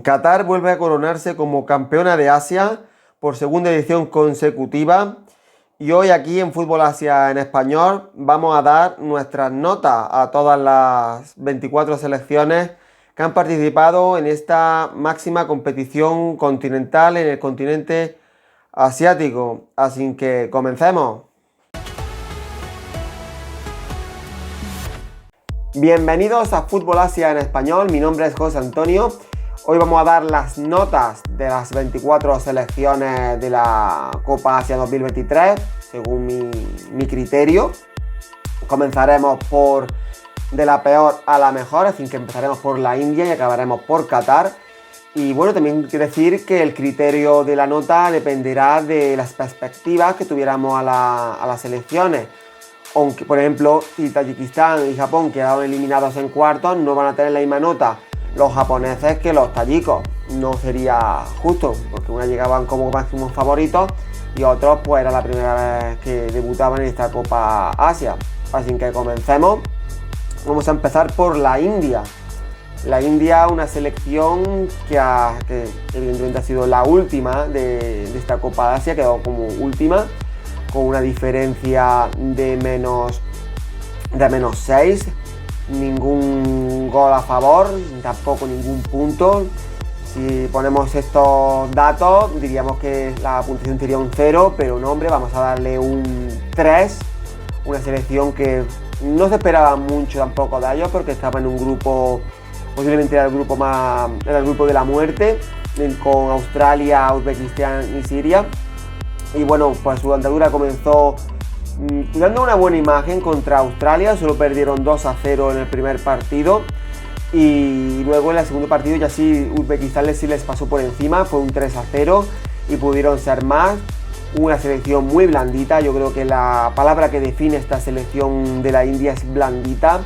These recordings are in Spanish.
Qatar vuelve a coronarse como campeona de Asia por segunda edición consecutiva y hoy aquí en Fútbol Asia en Español vamos a dar nuestras notas a todas las 24 selecciones que han participado en esta máxima competición continental en el continente asiático. Así que comencemos. Bienvenidos a Fútbol Asia en Español, mi nombre es José Antonio. Hoy vamos a dar las notas de las 24 selecciones de la Copa Asia 2023, según mi criterio. Comenzaremos por de la peor a la mejor, así que empezaremos por la India y acabaremos por Qatar. Y bueno, también quiero decir que el criterio de la nota dependerá de las perspectivas que tuviéramos a las selecciones. Aunque, por ejemplo, si Tayikistán y Japón quedaron eliminados en cuartos, no van a tener la misma nota los japoneses que los tayikos. No sería justo, porque unos llegaban como máximos favoritos y otros pues era la primera vez que debutaban en esta Copa Asia. Así que comencemos. Vamos a empezar por la India. La India, una selección que evidentemente ha sido la última de esta Copa Asia, quedó como última, con una diferencia de menos 6, ningún gol a favor, tampoco ningún punto. Si ponemos estos datos, diríamos que la puntuación sería un 0, pero no, hombre, vamos a darle un 3. Una selección que no se esperaba mucho tampoco de ellos, porque estaba en un grupo, posiblemente era el grupo de la muerte, con Australia, Uzbekistán y Siria. Y bueno, pues su andadura comenzó dando una buena imagen contra Australia. Solo perdieron 2-0 en el primer partido. Y luego en el segundo partido ya sí Uzbekistán sí les pasó por encima. Fue un 3-0 y pudieron ser más. Una selección muy blandita. Yo creo que la palabra que define esta selección de la India es blandita.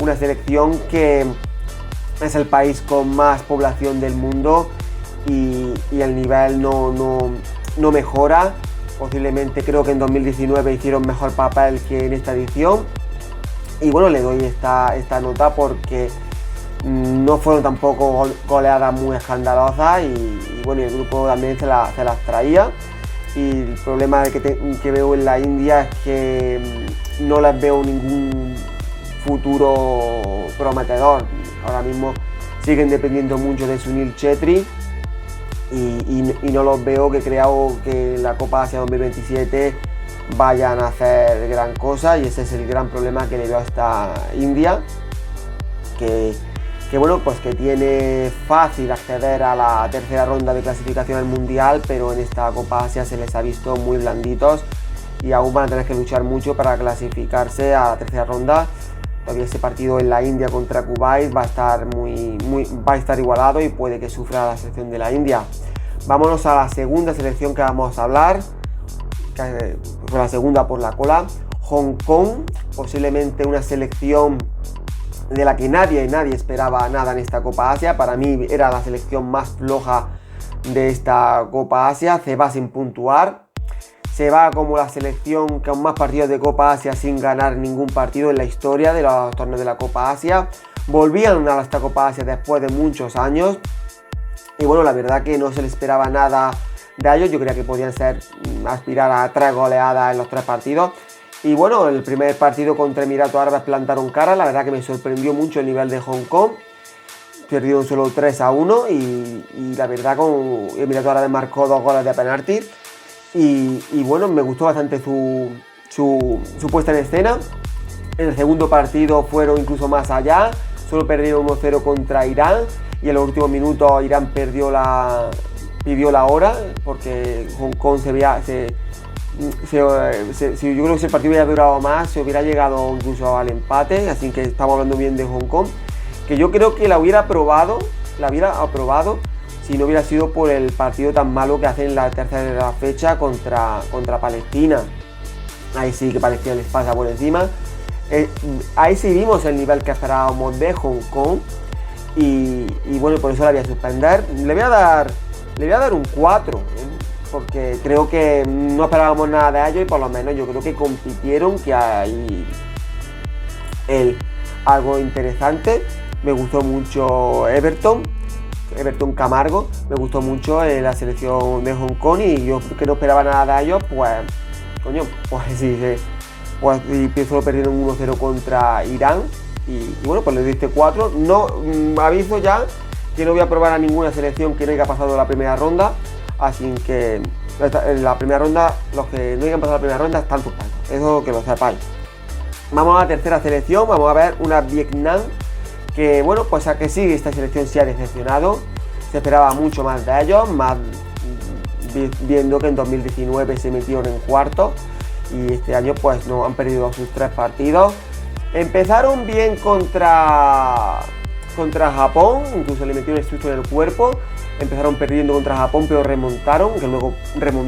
Una selección que es el país con más población del mundo. Y el nivel no mejora. Posiblemente creo que en 2019 hicieron mejor papel que en esta edición. Y bueno, le doy esta nota porque no fueron tampoco goleadas muy escandalosas. Y bueno, el grupo también se las traía. Y el problema que veo en la India es que no les veo ningún futuro prometedor. Ahora mismo siguen dependiendo mucho de Sunil Chhetri. Y no los veo que creo que la Copa Asia 2027 vayan a hacer gran cosa, y ese es el gran problema que le veo a esta India, que bueno, pues que tiene fácil acceder a la tercera ronda de clasificación al Mundial, pero en esta Copa Asia se les ha visto muy blanditos y aún van a tener que luchar mucho para clasificarse a la tercera ronda. Todavía ese partido en la India contra Kuwait va a estar igualado y puede que sufra la selección de la India. Vámonos a la segunda selección que vamos a hablar, que fue la segunda por la cola. Hong Kong, posiblemente una selección de la que nadie esperaba nada en esta Copa Asia. Para mí era la selección más floja de esta Copa Asia. Se va sin puntuar. Se va como la selección con más partidos de Copa Asia sin ganar ningún partido en la historia de los torneos de la Copa Asia. Volvían a esta Copa Asia después de muchos años. Y bueno, la verdad que no se les esperaba nada de ellos. Yo creía que podían aspirar a 3 goleadas en los 3 partidos. Y bueno, el primer partido contra Emiratos Árabes plantaron cara. La verdad que me sorprendió mucho el nivel de Hong Kong. Perdieron solo 3-1 y la verdad con Emiratos Árabes marcó 2 goles de penalti. Y bueno, me gustó bastante su puesta en escena. En el segundo partido fueron incluso más allá. Solo perdieron 1-0 contra Irán. Y en los últimos minutos Irán pidió la hora. Porque Hong Kong yo creo que si el partido hubiera durado más, se hubiera llegado incluso al empate. Así que estamos hablando bien de Hong Kong. Que yo creo que la hubiera aprobado si no hubiera sido por el partido tan malo que hacen en la tercera fecha contra Palestina. Ahí sí que Palestina les pasa por encima. Ahí sí vimos el nivel que esperábamos de Hong Kong. Y bueno, por eso la voy a suspender. Le voy a dar un 4, porque creo que no esperábamos nada de ellos y por lo menos yo creo que compitieron, que hay algo interesante. Me gustó mucho Everton, Everton Camargo, me gustó mucho la selección de Hong Kong y yo que no esperaba nada de ellos, pues, coño, pues sí, pues empezó perdiendo un 1-0 contra Irán y bueno, pues le diste 4. No, aviso ya que no voy a probar a ninguna selección que no haya pasado la primera ronda, así que en la primera ronda, los que no hayan pasado la primera ronda están suspensos, eso que lo sepáis. Vamos a la tercera selección, vamos a ver una Vietnam que bueno, pues a que sí, esta selección sí ha decepcionado, se esperaba mucho más de ellos, más viendo que en 2019 se metieron en cuartos y este año pues no han perdido sus 3 partidos. Empezaron bien contra Japón, incluso le metieron el susto en el cuerpo. Empezaron perdiendo contra Japón, pero remontaron, que luego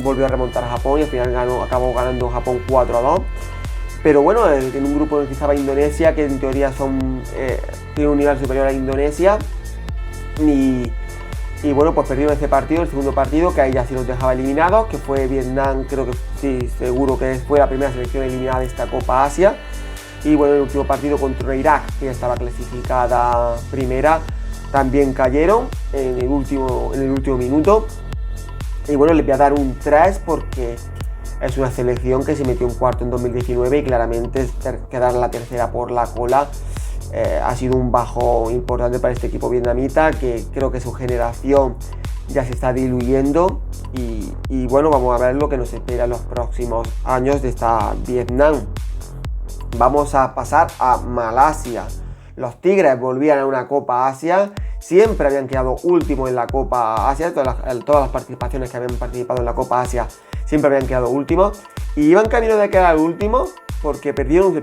volvió a remontar a Japón y al final acabó ganando Japón 4-2. Pero bueno, en un grupo en el que estaba Indonesia, que en teoría tiene un nivel superior a Indonesia. Y bueno, pues perdieron este partido, el segundo partido, que ahí ya sí los dejaba eliminados, que fue Vietnam, creo que sí, seguro que fue la primera selección eliminada de esta Copa Asia. Y bueno, el último partido contra Irak, que ya estaba clasificada primera, también cayeron en el último minuto. Y bueno, les voy a dar un 3 porque es una selección que se metió en cuarto en 2019 y claramente quedar la tercera por la cola ha sido un bajo importante para este equipo vietnamita, que creo que su generación ya se está diluyendo y bueno, vamos a ver lo que nos espera en los próximos años de esta Vietnam. Vamos a pasar a Malasia. Los Tigres volvían a una Copa Asia, siempre habían quedado últimos en la Copa Asia, todas las participaciones que habían participado en la Copa Asia siempre habían quedado últimos y iban camino de quedar últimos porque perdieron el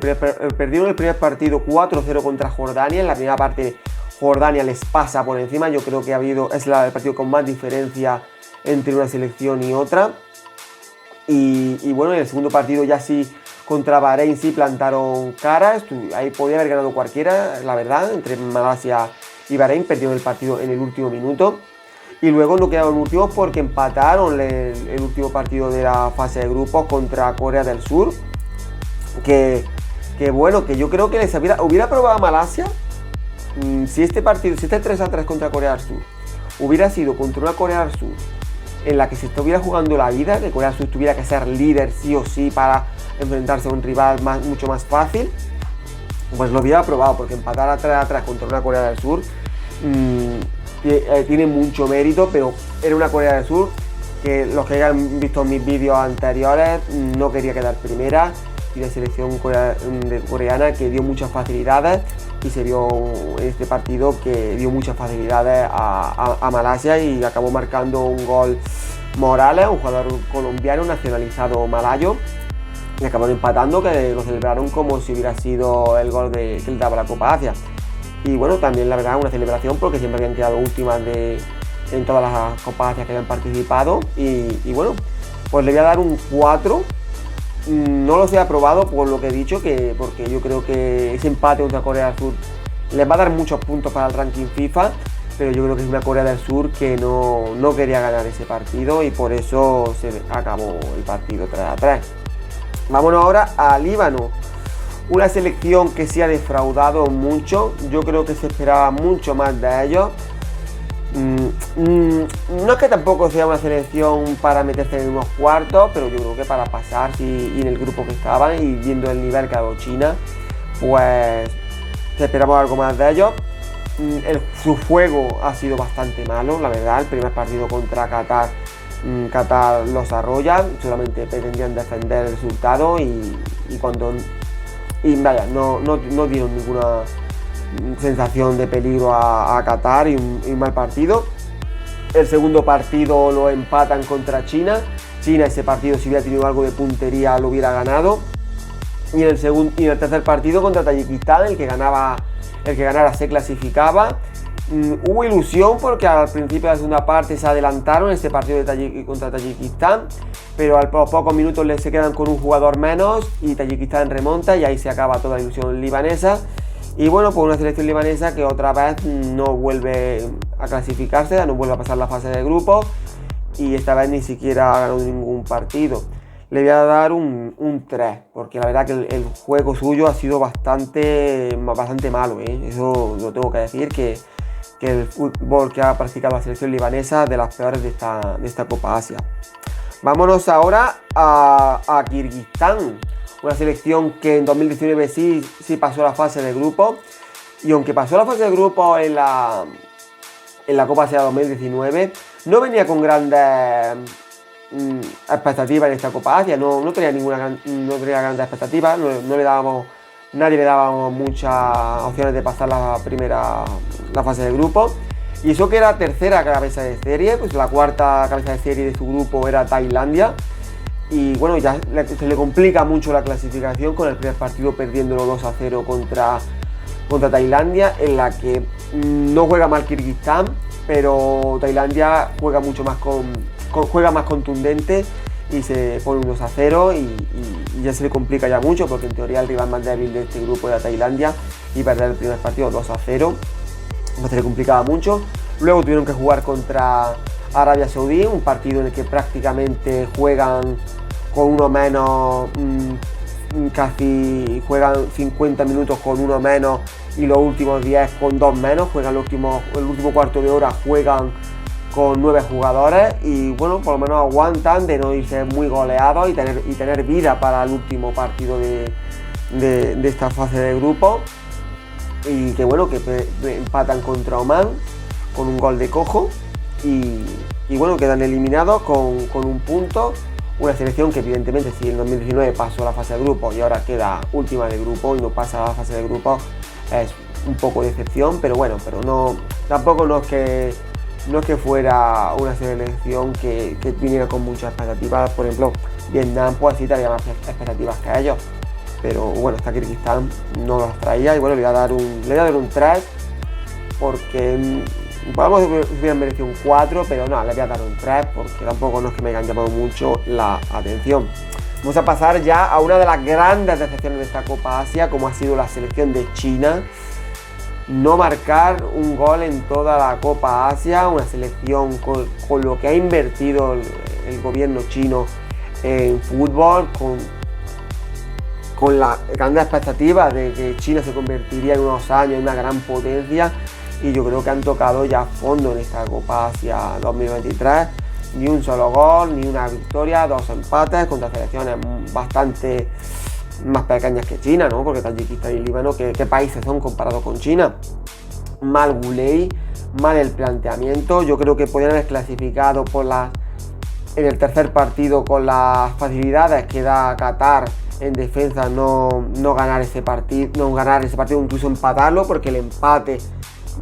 primer partido 4-0 contra Jordania. En la primera parte Jordania les pasa por encima, yo creo que es el partido con más diferencia entre una selección y otra. Y bueno, en el segundo partido ya sí contra Bahrein sí plantaron cara, ahí podía haber ganado cualquiera, la verdad, entre Malasia y Bahrein. Perdieron el partido en el último minuto y luego no quedaron últimos porque empataron el último partido de la fase de grupos contra Corea del Sur, que bueno, que yo creo que les hubiera probado a Malasia si este 3-3 contra Corea del Sur hubiera sido contra una Corea del Sur en la que se estuviera jugando la vida, que Corea del Sur tuviera que ser líder sí o sí para enfrentarse a un rival mucho más fácil, pues lo hubiera probado, porque empatar a 3-3 contra una Corea del Sur tiene mucho mérito, pero era una Corea del Sur que los que hayan visto mis vídeos anteriores no quería quedar primera, y la selección coreana que dio muchas facilidades y se vio en este partido que dio muchas facilidades a Malasia y acabó marcando un gol Morales, un jugador colombiano nacionalizado malayo, y acabaron empatando, que lo celebraron como si hubiera sido el gol que le daba la Copa Asia. Y bueno, también la verdad una celebración porque siempre habían quedado últimas en todas las Copas Asia que habían participado y bueno, pues le voy a dar un 4. No los he aprobado por lo que he dicho, porque yo creo que ese empate contra Corea del Sur les va a dar muchos puntos para el ranking FIFA, pero yo creo que es una Corea del Sur que no quería ganar ese partido y por eso se acabó el partido 3-3. Vámonos ahora a Líbano, una selección que se ha defraudado mucho. Yo creo que se esperaba mucho más de ellos. No es que tampoco sea una selección para meterse en unos cuartos, pero yo creo que para pasar, y en el grupo que estaban y viendo el nivel que ha dado China, pues esperamos algo más de ellos. Su juego ha sido bastante malo, la verdad. El primer partido contra Qatar los arrolla, solamente pretendían defender el resultado y vaya, no dieron ninguna sensación de peligro a Qatar y un mal partido. El segundo partido lo empatan contra China. China, ese partido, si hubiera tenido algo de puntería, lo hubiera ganado. Y en el tercer partido contra Tayikistán, el que ganara se clasificaba. Hubo ilusión porque al principio de la segunda parte se adelantaron en este partido contra Tayikistán, pero a los pocos minutos se quedan con un jugador menos y Tayikistán remonta y ahí se acaba toda la ilusión libanesa. Y bueno, pues una selección libanesa que otra vez no vuelve a clasificarse, no vuelve a pasar la fase de grupos y esta vez ni siquiera ha ganado ningún partido. Le voy a dar un 3, porque la verdad que el juego suyo ha sido bastante malo, ¿eh? Eso lo tengo que decir, que que el fútbol que ha practicado la selección libanesa, de las peores de esta Copa Asia. Vámonos ahora a Kirguistán, una selección que en 2019 sí pasó la fase de grupo, y aunque pasó la fase de grupo en la Copa Asia 2019, no venía con grandes expectativas en esta Copa Asia, no tenía grandes expectativas, nadie le daba muchas opciones de pasar la fase de grupo. Y eso que era tercera cabeza de serie, pues la cuarta cabeza de serie de su grupo era Tailandia. Y bueno, ya se le complica mucho la clasificación con el primer partido perdiéndolo 2-0 contra Tailandia, en la que no juega mal Kirguistán, pero Tailandia juega mucho más juega más contundente y se pone un 2-0 y ya se le complica ya mucho, porque en teoría el rival más débil de este grupo era Tailandia, y perder el primer partido 2-0 pues se le complicaba mucho. Luego tuvieron que jugar contra Arabia Saudí, un partido en el que prácticamente juegan con uno menos, casi juegan 50 minutos con uno menos y los últimos 10 con 2 menos, juegan el último cuarto de hora juegan con 9 jugadores, y bueno, por lo menos aguantan de no irse muy goleados y tener vida para el último partido de esta fase de grupo. Y que bueno, que empatan contra Omán con un gol de Cojo y bueno, quedan eliminados con un punto. Una selección que evidentemente, si en 2019 pasó la fase de grupo y ahora queda última de grupo y no pasa a la fase de grupo, es un poco de decepción, pero bueno, tampoco no es que fuera una selección que viniera con muchas expectativas. Por ejemplo, Vietnam pues sí tenía más expectativas que ellos, pero bueno, esta Kirguistán no las traía, y bueno, le voy a dar un 3, porque podemos hubieran merecido un 4, pero no, le voy a dar un 3 porque tampoco no es que me hayan llamado mucho la atención. Vamos a pasar ya a una de las grandes decepciones de esta Copa Asia, como ha sido la selección de China. No marcar un gol en toda la Copa Asia, una selección con lo que ha invertido el gobierno chino en fútbol, con la gran expectativa de que China se convertiría en unos años en una gran potencia, y yo creo que han tocado ya fondo en esta Copa Asia 2023. Ni un solo gol, ni una victoria, 2 empates contra selecciones bastante más pequeñas que China, ¿no? Porque Tayikistán y Líbano, ¿qué países son comparados con China? Mal Gulei, mal el planteamiento. Yo creo que podrían haber clasificado en el tercer partido con las facilidades que da Qatar en defensa, no ganar ese partido, incluso empatarlo, porque el empate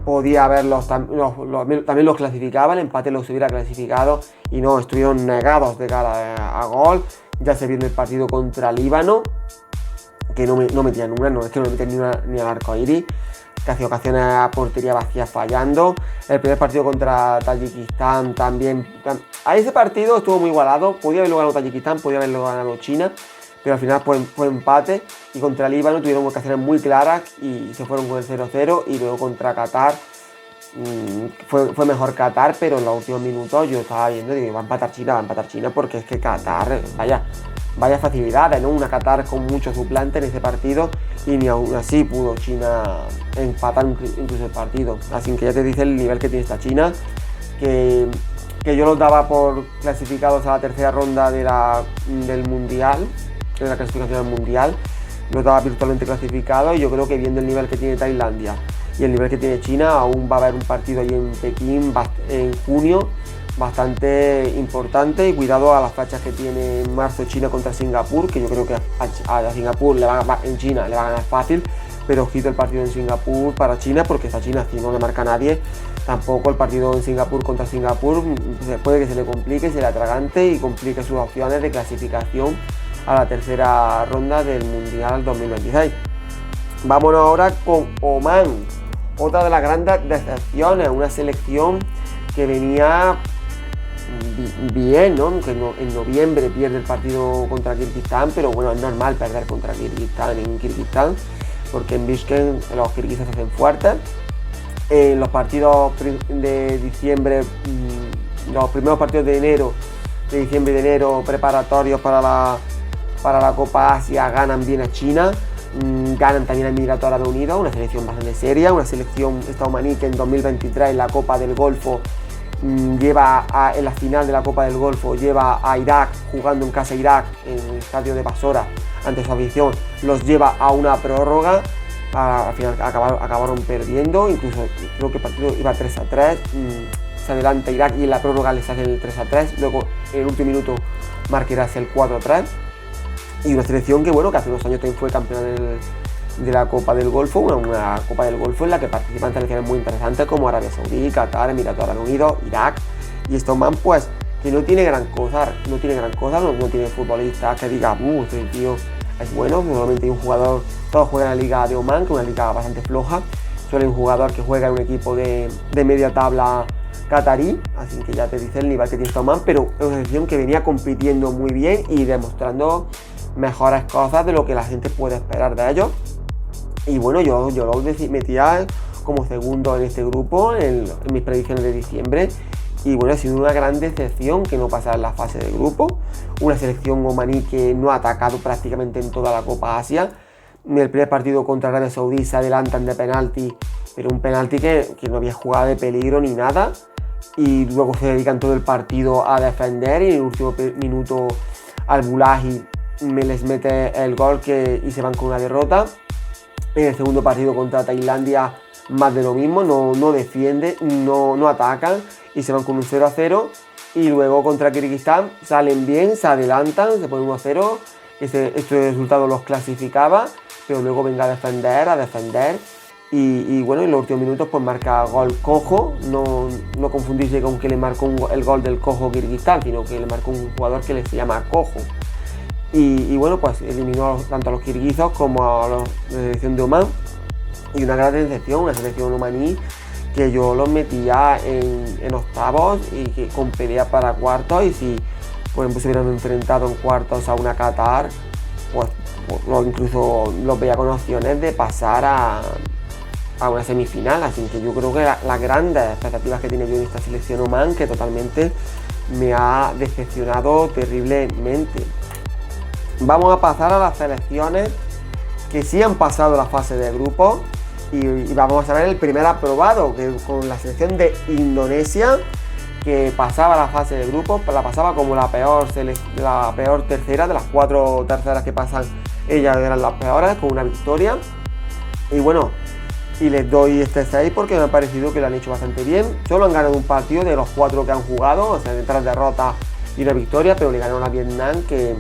podía haberlos también los clasificaba, el empate los hubiera clasificado, y no, estuvieron negados de cara a gol. Ya se vio en el partido contra Líbano que no metían una, no es que no metían ni al arco iris, casi ocasiones a portería vacía fallando. El primer partido contra Tayikistán también, a ese partido estuvo muy igualado, podía haberlo ganado Tayikistán, podía haberlo ganado China, pero al final fue empate. Y contra Líbano tuvieron ocasiones muy claras y se fueron con el 0-0. Y luego contra Qatar fue mejor Qatar, pero en los últimos minutos yo estaba viendo y digo, va a empatar China, porque es que Qatar, vaya facilidades, ¿no? Una Qatar con mucho suplente en ese partido, y ni aún así pudo China empatar incluso el partido. Así que ya te dice el nivel que tiene esta China, que yo los daba por clasificados a la tercera ronda del Mundial, de la clasificación del Mundial. Los daba virtualmente clasificados, y yo creo que viendo el nivel que tiene Tailandia y el nivel que tiene China, aún va a haber un partido ahí en Pekín en junio bastante importante. Y cuidado a las fechas que tiene en marzo China contra Singapur, que yo creo que a Singapur en China le va a ganar fácil, pero ojito el partido en Singapur para China, porque esta China, si no le marca a nadie, tampoco el partido en Singapur contra Singapur puede que se le complique, se le atragante y complique sus opciones de clasificación a la tercera ronda del Mundial 2026. Vámonos ahora con Omán, otra de las grandes decepciones, una selección que venía bien, ¿no? Que en noviembre pierde el partido contra Kirguistán, pero bueno, es normal perder contra Kirguistán en Kirguistán, porque en Bishkek los kirguises se hacen fuertes. En los partidos de diciembre, los primeros partidos de diciembre y de enero preparatorios para la Copa Asia, ganan bien a China, ganan también a Emiratos Árabes Unidos, una selección bastante seria, una selección esta omaní que en 2023 en la Copa del Golfo en la final de la Copa del Golfo lleva a Irak, jugando en casa Irak, en el estadio de Basora, ante su afición, los lleva a una prórroga. Al final acabaron perdiendo, incluso creo que el partido iba 3-3, se adelanta Irak y en la prórroga les hacen el 3-3, luego en el último minuto marca Irak el 4-3, y una selección que bueno, que hace unos años también fue campeona de la Copa del Golfo, una Copa del Golfo en la que participan selecciones muy interesantes como Arabia Saudí, Qatar, Emiratos Árabes Unidos, Irak, y este Oman pues que no tiene gran cosa, no tiene futbolistas que diga, este tío es bueno, normalmente hay un jugador, todos juegan en la Liga de Oman, que es una liga bastante floja, suele un jugador que juega en un equipo de media tabla catarí, así que ya te dice el nivel que tiene Oman, pero es una selección que venía compitiendo muy bien y demostrando mejores cosas de lo que la gente puede esperar de ellos. Y bueno, yo lo metía como segundo en este grupo en mis predicciones de diciembre. Y bueno, ha sido una gran decepción que no pasara en la fase de grupo. Una selección omaní que no ha atacado prácticamente en toda la Copa Asia. En el primer partido contra Arabia Saudí se adelantan de penalti, pero un penalti que no había jugada de peligro ni nada. Y luego se dedican todo el partido a defender y en el último minuto Al-Bulahi les mete el gol y se van con una derrota. En el segundo partido contra Tailandia más de lo mismo, no defiende, no atacan y se van con un 0-0. Y luego contra Kirguistán salen bien, se adelantan, se ponen 1-0. Este resultado los clasificaba, pero luego venga a defender. Y bueno, en los últimos minutos pues marca gol Cojo, no confundirse con que le marcó el gol del Cojo Kirguistán, sino que le marcó un jugador que se llama Cojo. Y bueno, pues eliminó tanto a los kirguizos como a la selección de Omán. Y una gran decepción, una selección omaní que yo los metía en octavos y que con pelea para cuartos. Y si por ejemplo se hubieran enfrentado en cuartos a una Qatar, pues incluso los veía con opciones de pasar a una semifinal. Así que yo creo que las grandes expectativas que tiene yo en esta selección Omán, que totalmente me ha decepcionado terriblemente. Vamos a pasar a las selecciones que sí han pasado la fase de grupos y vamos a ver el primer aprobado, que con la selección de Indonesia, que pasaba la fase de grupos, la pasaba como la peor tercera, de las 4 terceras que pasan, ellas eran las peores, con una victoria. Y bueno, y les doy este 6 porque me ha parecido que lo han hecho bastante bien. Solo han ganado un partido de los 4 que han jugado, o sea, de 3 derrotas y una victoria, pero le ganaron a Vietnam, que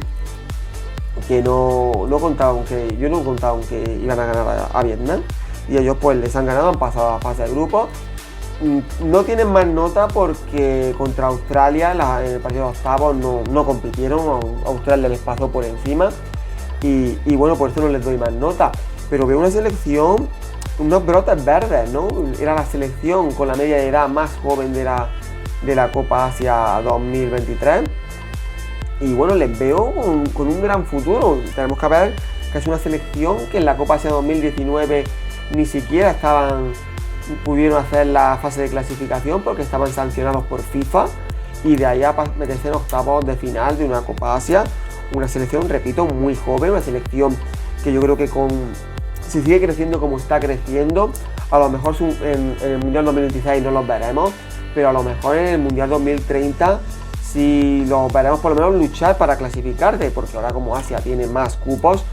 no contaban yo no contaba que iban a ganar a Vietnam, y ellos pues les han ganado, han pasado a la fase de grupo. No tienen más nota porque contra Australia en el partido de octavos no compitieron, Australia les pasó por encima y bueno, por eso no les doy más nota, pero veo una selección, unos brotes verdes, ¿no? Era la selección con la media de edad más joven de la Copa Asia 2023. Y bueno, les veo con un gran futuro. Tenemos que ver que es una selección que en la Copa Asia 2019 ni siquiera pudieron hacer la fase de clasificación porque estaban sancionados por FIFA, y de ahí a meterse en octavos de final de una Copa Asia. Una selección, repito, muy joven, una selección que yo creo que si sigue creciendo como está creciendo, a lo mejor en el Mundial 2026 no los veremos, pero a lo mejor en el Mundial 2030 si los veremos por lo menos luchar para clasificarte, porque ahora como Asia tiene más cupos,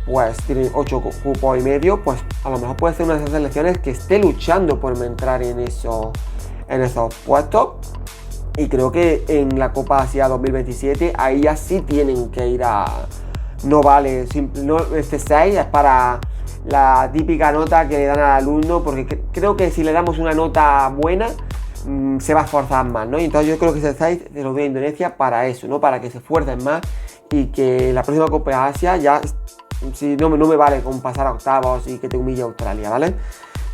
pues tiene 8 cupos y medio, pues a lo mejor puede ser una de esas selecciones que esté luchando por entrar en esos puestos. Y creo que en la Copa Asia 2027 ahí ya sí tienen que ir no vale, este 6 es para la típica nota que le dan al alumno, porque creo que si le damos una nota buena se va a esforzar más, ¿no? Y entonces yo creo que ese 6 se lo doy a Indonesia para eso, ¿no? Para que se esfuercen más y que la próxima Copa Asia ya, si no me vale con pasar a octavos y que te humille Australia, ¿vale?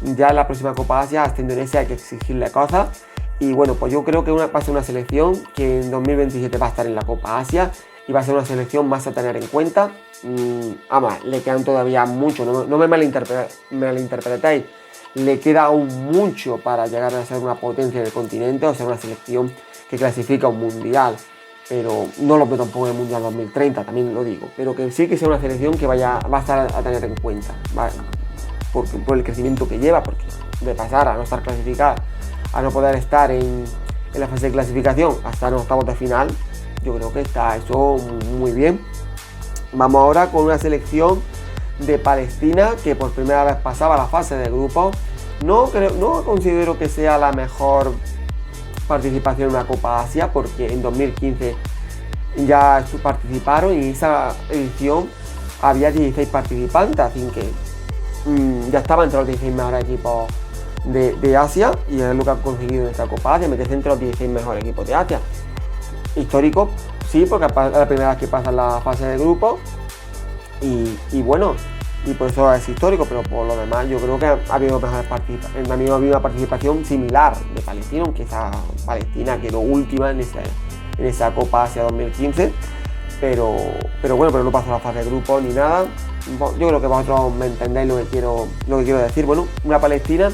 Ya en la próxima Copa Asia hasta Indonesia hay que exigirle cosas. Y bueno, pues yo creo que va a ser una selección que en 2027 va a estar en la Copa Asia y va a ser una selección más a tener en cuenta. Además, le quedan todavía mucho, no me malinterpretéis, le queda aún mucho para llegar a ser una potencia del continente o ser una selección que clasifica un mundial. pero no lo veo tampoco en el Mundial 2030, también lo digo, pero que sí que sea una selección que va a estar a tener en cuenta, ¿vale? Por el crecimiento que lleva, porque de pasar a no estar clasificada, a no poder estar en la fase de clasificación hasta los octavos de final, yo creo que está eso muy bien. Vamos ahora con una selección de Palestina que por primera vez pasaba a la fase de grupos. No considero que sea la mejor participación en una Copa Asia, porque en 2015 ya participaron y en esa edición había 16 participantes, así que ya estaba entre los 16 mejores equipos de Asia, y es lo que han conseguido en esta Copa Asia, meterse entre los 16 mejores equipos de Asia. Histórico, sí, porque es la primera vez que pasa la fase de grupo y bueno, y por eso es histórico, pero por lo demás yo creo que ha habido una participación similar de Palestina, aunque esa Palestina quedó última en esa Copa Asia 2015, pero no pasó la fase de grupo ni nada. Yo creo que vosotros me entendéis lo que quiero decir. Bueno, una Palestina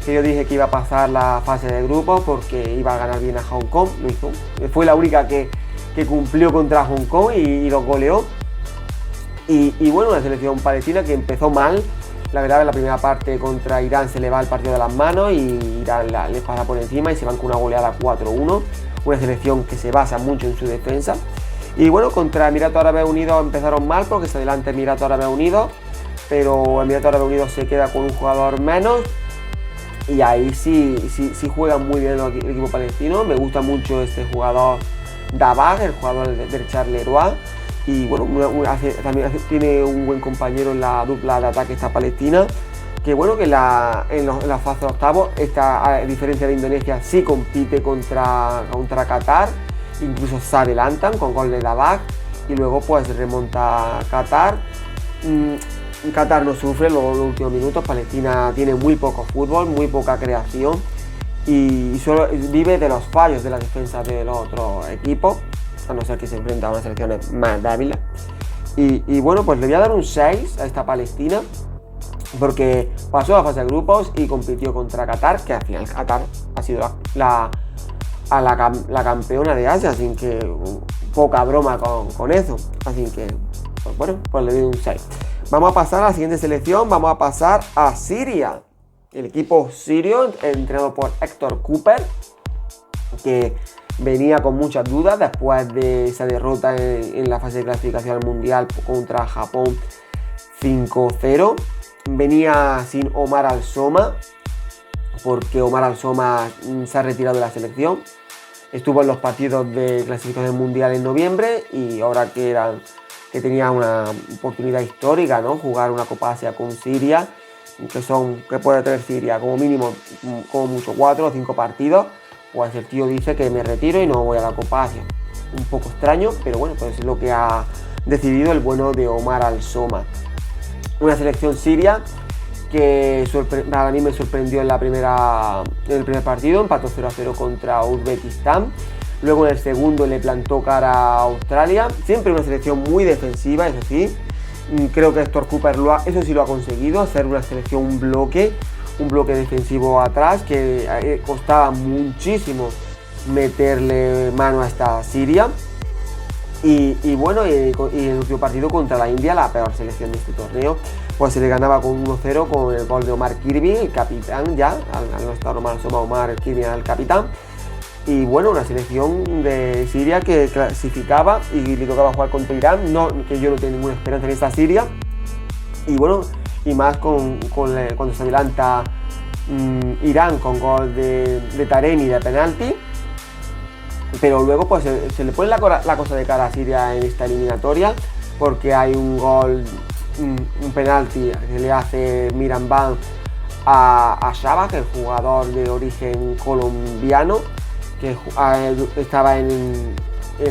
que yo dije que iba a pasar la fase de grupos porque iba a ganar bien a Hong Kong, lo hizo. Fue la única que cumplió contra Hong Kong y los goleó. Y bueno, una selección palestina que empezó mal. La verdad, en la primera parte contra Irán se le va el partido de las manos y Irán les pasa por encima y se van con una goleada 4-1. Una selección que se basa mucho en su defensa. Y bueno, contra Emiratos Árabes Unidos empezaron mal porque se adelanta Emiratos Árabes Unidos, pero Emiratos Árabes Unidos se queda con un jugador menos. Y ahí sí juega muy bien el equipo palestino. Me gusta mucho este jugador Dabag, el jugador del Charleroi. Y bueno, también tiene un buen compañero en la dupla de ataque esta Palestina. Que bueno, que en la fase de octavos, a diferencia de Indonesia, sí compite contra Qatar. Incluso se adelantan con gol de Dabag y luego pues remonta Qatar. Qatar no sufre los últimos minutos. Palestina tiene muy poco fútbol, muy poca creación y solo vive de los fallos de la defensa de los otros equipos, a no ser que se enfrenta a unas selecciones más débiles. Y bueno, pues le voy a dar un 6 a esta Palestina porque pasó a la fase de grupos y compitió contra Qatar, que al final Qatar ha sido la campeona de Asia, así que poca broma con eso. Así que, pues bueno, pues le doy un 6. Vamos a pasar a la siguiente selección, vamos a pasar a Siria. El equipo sirio, entrenado por Héctor Cooper, que venía con muchas dudas después de esa derrota en la fase de clasificación al Mundial contra Japón 5-0. Venía sin Omar Al-Soma, porque Omar Al-Soma se ha retirado de la selección. Estuvo en los partidos de clasificación mundial en noviembre y ahora que tenía una oportunidad histórica, ¿no? Jugar una Copa Asia con Siria, que puede tener Siria como mínimo, como mucho 4 o 5 partidos, pues el tío dice que me retiro y no voy a la Copa Asia. Un poco extraño, pero bueno, pues es lo que ha decidido el bueno de Omar Al-Soma. Una selección siria que para mí me sorprendió en el primer partido, empató 0-0 contra Uzbekistán. Luego en el segundo le plantó cara a Australia. Siempre una selección muy defensiva, eso sí. Creo que Héctor Cooper eso sí lo ha conseguido, hacer una selección, un bloque defensivo atrás, que costaba muchísimo meterle mano a esta Siria. Y bueno, y el último partido contra la India, la peor selección de este torneo, pues se le ganaba con 1-0 con el gol de Omar Kirby, el capitán ya, al no estar Omar Kirby era el capitán. Y bueno, una selección de Siria que clasificaba y le tocaba jugar contra Irán, que yo no tengo ninguna esperanza en esta Siria. Y bueno, y más cuando se adelanta Irán con gol de Taremi de penalti. Pero luego pues se le pone la cosa de cara a Siria en esta eliminatoria, porque hay un gol, un penalti que le hace Miranban a Shabak, el jugador de origen colombiano, que estaba en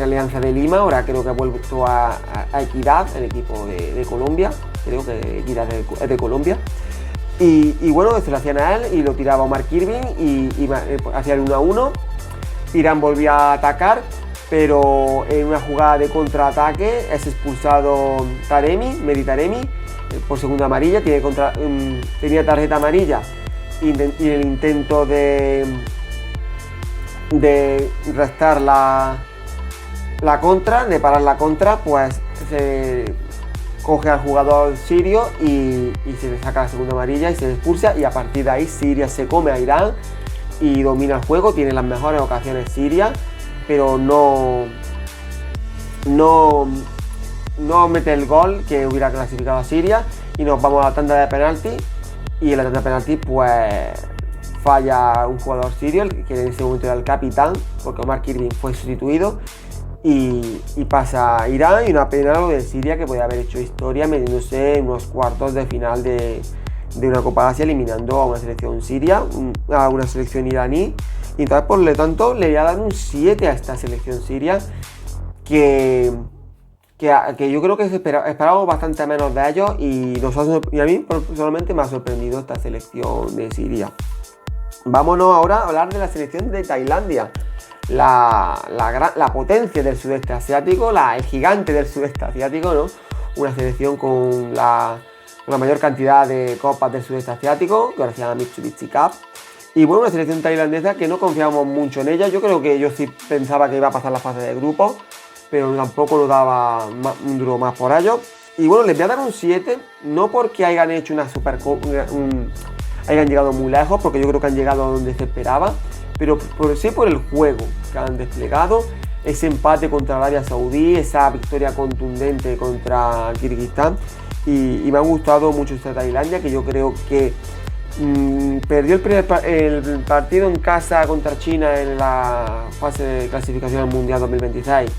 Alianza de Lima, ahora creo que ha vuelto a Equidad, el equipo de Colombia, creo que Equidad es de Colombia. Y bueno, se lo hacían a él y lo tiraba Omar Kirby y hacía el 1-1. Irán volvía a atacar, pero en una jugada de contraataque es expulsado Mehdi Taremi, por segunda amarilla. Tenía tarjeta amarilla y en el intento de restar la contra, de parar la contra, pues se coge al jugador sirio y se le saca la segunda amarilla y se le expulsa, y a partir de ahí Siria se come a Irán y domina el juego. Tiene las mejores ocasiones Siria, pero no mete el gol que hubiera clasificado a Siria, y nos vamos a la tanda de penalti, y en la tanda de penalti pues falla un jugador sirio, que en ese momento era el capitán, porque Omar Kirvin fue sustituido, y pasa Irán, y una pena lo de Siria, que podía haber hecho historia metiéndose en unos cuartos de final de una Copa de Asia, eliminando a una selección siria, a una selección iraní. Y entonces, por lo tanto, le voy a dar un 7 a esta selección siria, que yo creo que esperábamos bastante menos de ellos, y a mí personalmente me ha sorprendido esta selección de Siria. Vámonos ahora a hablar de la selección de Tailandia, la potencia del sudeste asiático, el gigante del sudeste asiático, ¿no? Una selección con la mayor cantidad de copas del sudeste asiático, que ahora se llama Mitsubishi Cup. Y bueno, una selección tailandesa que no confiamos mucho en ella. Yo creo que yo sí pensaba que iba a pasar la fase de grupo, pero tampoco lo daba un duro más por ello. Y bueno, les voy a dar un 7, no porque hayan hecho hayan llegado muy lejos, porque yo creo que han llegado a donde se esperaba, pero sí por el juego que han desplegado, ese empate contra Arabia Saudí, esa victoria contundente contra Kirguistán, y me ha gustado mucho esta Tailandia, que yo creo que perdió el partido en casa contra China en la fase de clasificación al Mundial 2026,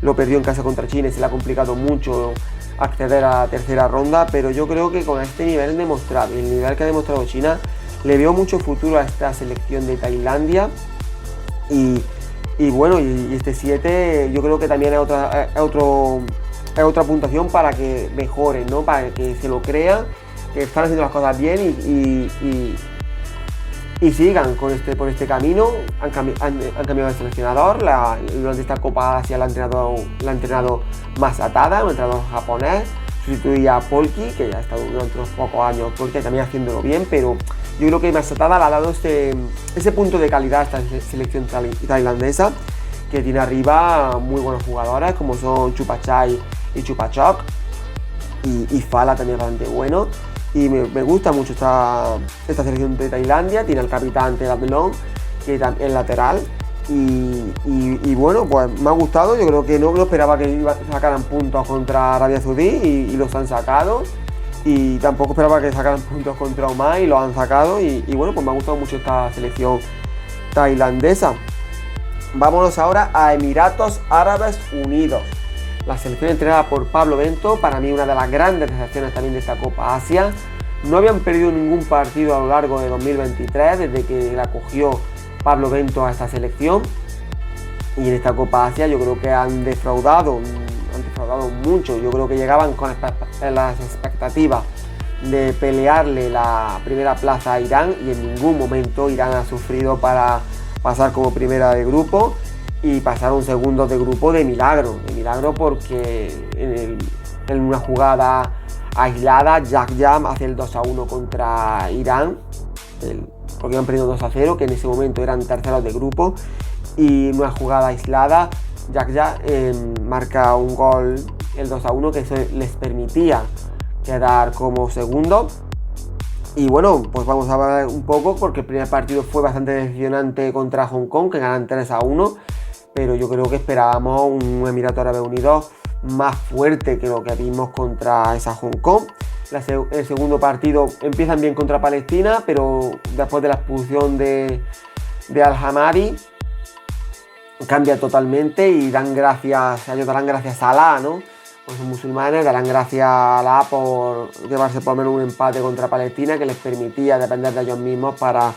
lo perdió en casa contra China y se le ha complicado mucho acceder a la tercera ronda, pero yo creo que con este nivel demostrado, el nivel que ha demostrado China, le veo mucho futuro a esta selección de Tailandia. Y bueno, y este 7 yo creo que también es otra puntuación para que mejoren, ¿no? Para que se lo crean, que están haciendo las cosas bien y sigan por este camino. Han cambiado de seleccionador, durante esta Copa Asia la ha entrenado Masatada, un entrenador japonés. Sustituía a Polki, que ya ha estado durante unos pocos años, Polki también haciéndolo bien, pero yo creo que Masatada le ha dado ese punto de calidad a esta selección tailandesa, que tiene arriba muy buenos jugadores como son Chupachai y Chupachok, y Fala también bastante bueno. Y me gusta mucho esta selección de Tailandia. Tiene al capitán Terathlon, que es lateral, y bueno, pues me ha gustado. Yo creo que no esperaba que sacaran puntos contra Arabia Saudí, y los han sacado, y tampoco esperaba que sacaran puntos contra Oman, y los han sacado, y bueno, pues me ha gustado mucho esta selección tailandesa. Vámonos ahora a Emiratos Árabes Unidos. La selección entrenada por Pablo Bento, para mí una de las grandes decepciones también de esta Copa Asia. No habían perdido ningún partido a lo largo de 2023, desde que la cogió Pablo Bento a esta selección. Y en esta Copa Asia yo creo que han defraudado mucho. Yo creo que llegaban con las expectativas de pelearle la primera plaza a Irán, y en ningún momento Irán ha sufrido para pasar como primera de grupo, y pasaron segundos de grupo de milagro, porque en una jugada aislada Jack Jam hace el 2-1 contra Irán, porque iban perdiendo 2-0, que en ese momento eran terceros de grupo, y en una jugada aislada Jack Jam marca un gol, el 2-1, que eso les permitía quedar como segundo. Y bueno, pues vamos a ver un poco, porque el primer partido fue bastante decepcionante contra Hong Kong, que ganan 3-1, pero yo creo que esperábamos un Emiratos Árabes Unidos más fuerte que lo que vimos contra esa Hong Kong. El segundo partido empiezan bien contra Palestina, pero después de la expulsión de Al-Hamadi cambia totalmente, y ellos darán gracias a Alá, ¿no? Pues son musulmanes, darán gracias a Alá por llevarse por lo menos un empate contra Palestina, que les permitía depender de ellos mismos para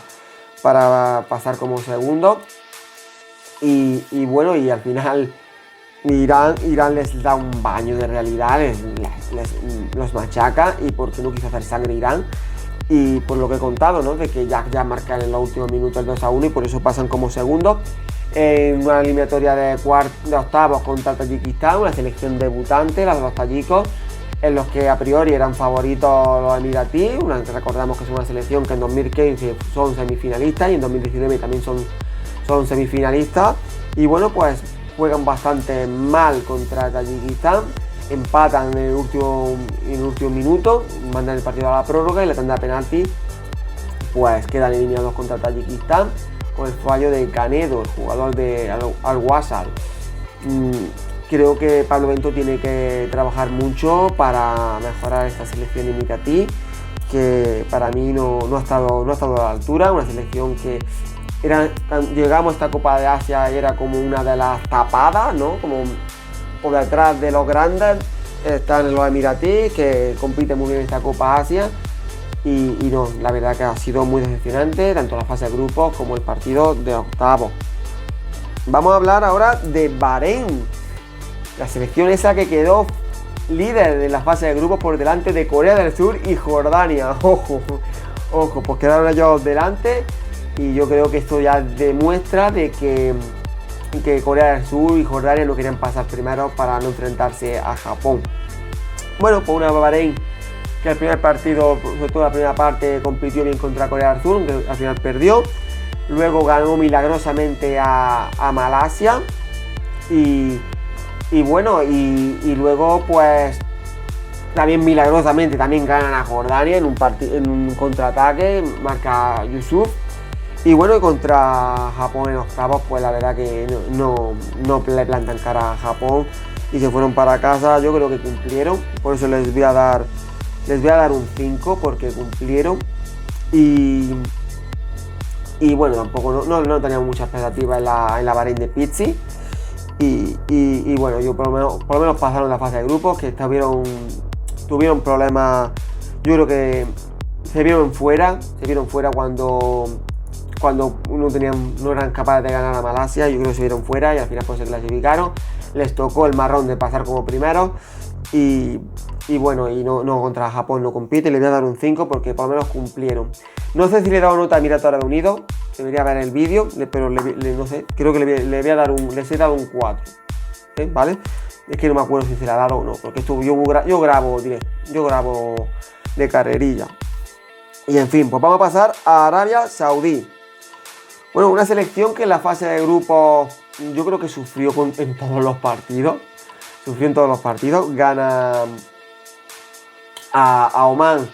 pasar como segundo. Y bueno, y al final Irán les da un baño de realidad, los machaca, y porque no quiso hacer sangre Irán, y por lo que he contado, ¿no? De que ya marcan en los últimos minutos el 2-1, y por eso pasan como segundo en una eliminatoria de octavos contra Tayikistán, una selección debutante, los tayikos, en los que a priori eran favoritos los emiratíes. Recordamos que es una selección que en 2015 son semifinalistas, y en 2019 también son semifinalistas. Y bueno, pues juegan bastante mal contra Tayikistán, empatan en el último minuto, mandan el partido a la prórroga y la tanda de penalti pues quedan eliminados contra Tayikistán con el fallo de Canedo, el jugador de Al-Wasal. Creo que Pablo Bento tiene que trabajar mucho para mejorar esta selección Emiratí, que para mí no ha estado a la altura. Una selección que llegamos a esta Copa de Asia y era como una de las tapadas, ¿no? Como por detrás de los grandes están los Emiratíes, que compiten muy bien en esta Copa Asia. Y no, la verdad que ha sido muy decepcionante, tanto la fase de grupos como el partido de octavos. Vamos a hablar ahora de Bahrein, la selección esa que quedó líder de la fase de grupos por delante de Corea del Sur y Jordania. Ojo, pues quedaron ellos delante y yo creo que esto ya demuestra de que Corea del Sur y Jordania no querían pasar primero para no enfrentarse a Japón. Bueno, pues una Bahrein que el primer partido, sobre todo la primera parte, compitió bien contra Corea del Sur, que al final perdió. Luego ganó milagrosamente a Malasia y luego pues también milagrosamente también ganan a Jordania en un contraataque, marca Yusuf. Y bueno, contra Japón en octavos, pues la verdad que no le plantan cara a Japón y se fueron para casa. Yo creo que cumplieron, por eso les voy a dar un 5 porque cumplieron y bueno, tampoco no teníamos mucha expectativa en la Bahrein de Pizzi y bueno, yo por lo menos pasaron la fase de grupos, que tuvieron problemas. Yo creo que se vieron fuera cuando no eran capaces de ganar a Malasia. Yo creo que se vieron fuera y al final pues se clasificaron. Les tocó el marrón de pasar como primeros y bueno, no contra Japón no compite. Le voy a dar un 5 porque por lo menos cumplieron. No sé si le he dado nota a Emiratos Árabes Unidos, debería ver el vídeo, pero no sé, creo que les he dado un 4, ¿vale? Es que no me acuerdo si se le ha dado o no, porque esto yo grabo de carrerilla. Y en fin, pues vamos a pasar a Arabia Saudí. Bueno, una selección que en la fase de grupos yo creo que sufrió en todos los partidos. Gana a Omán,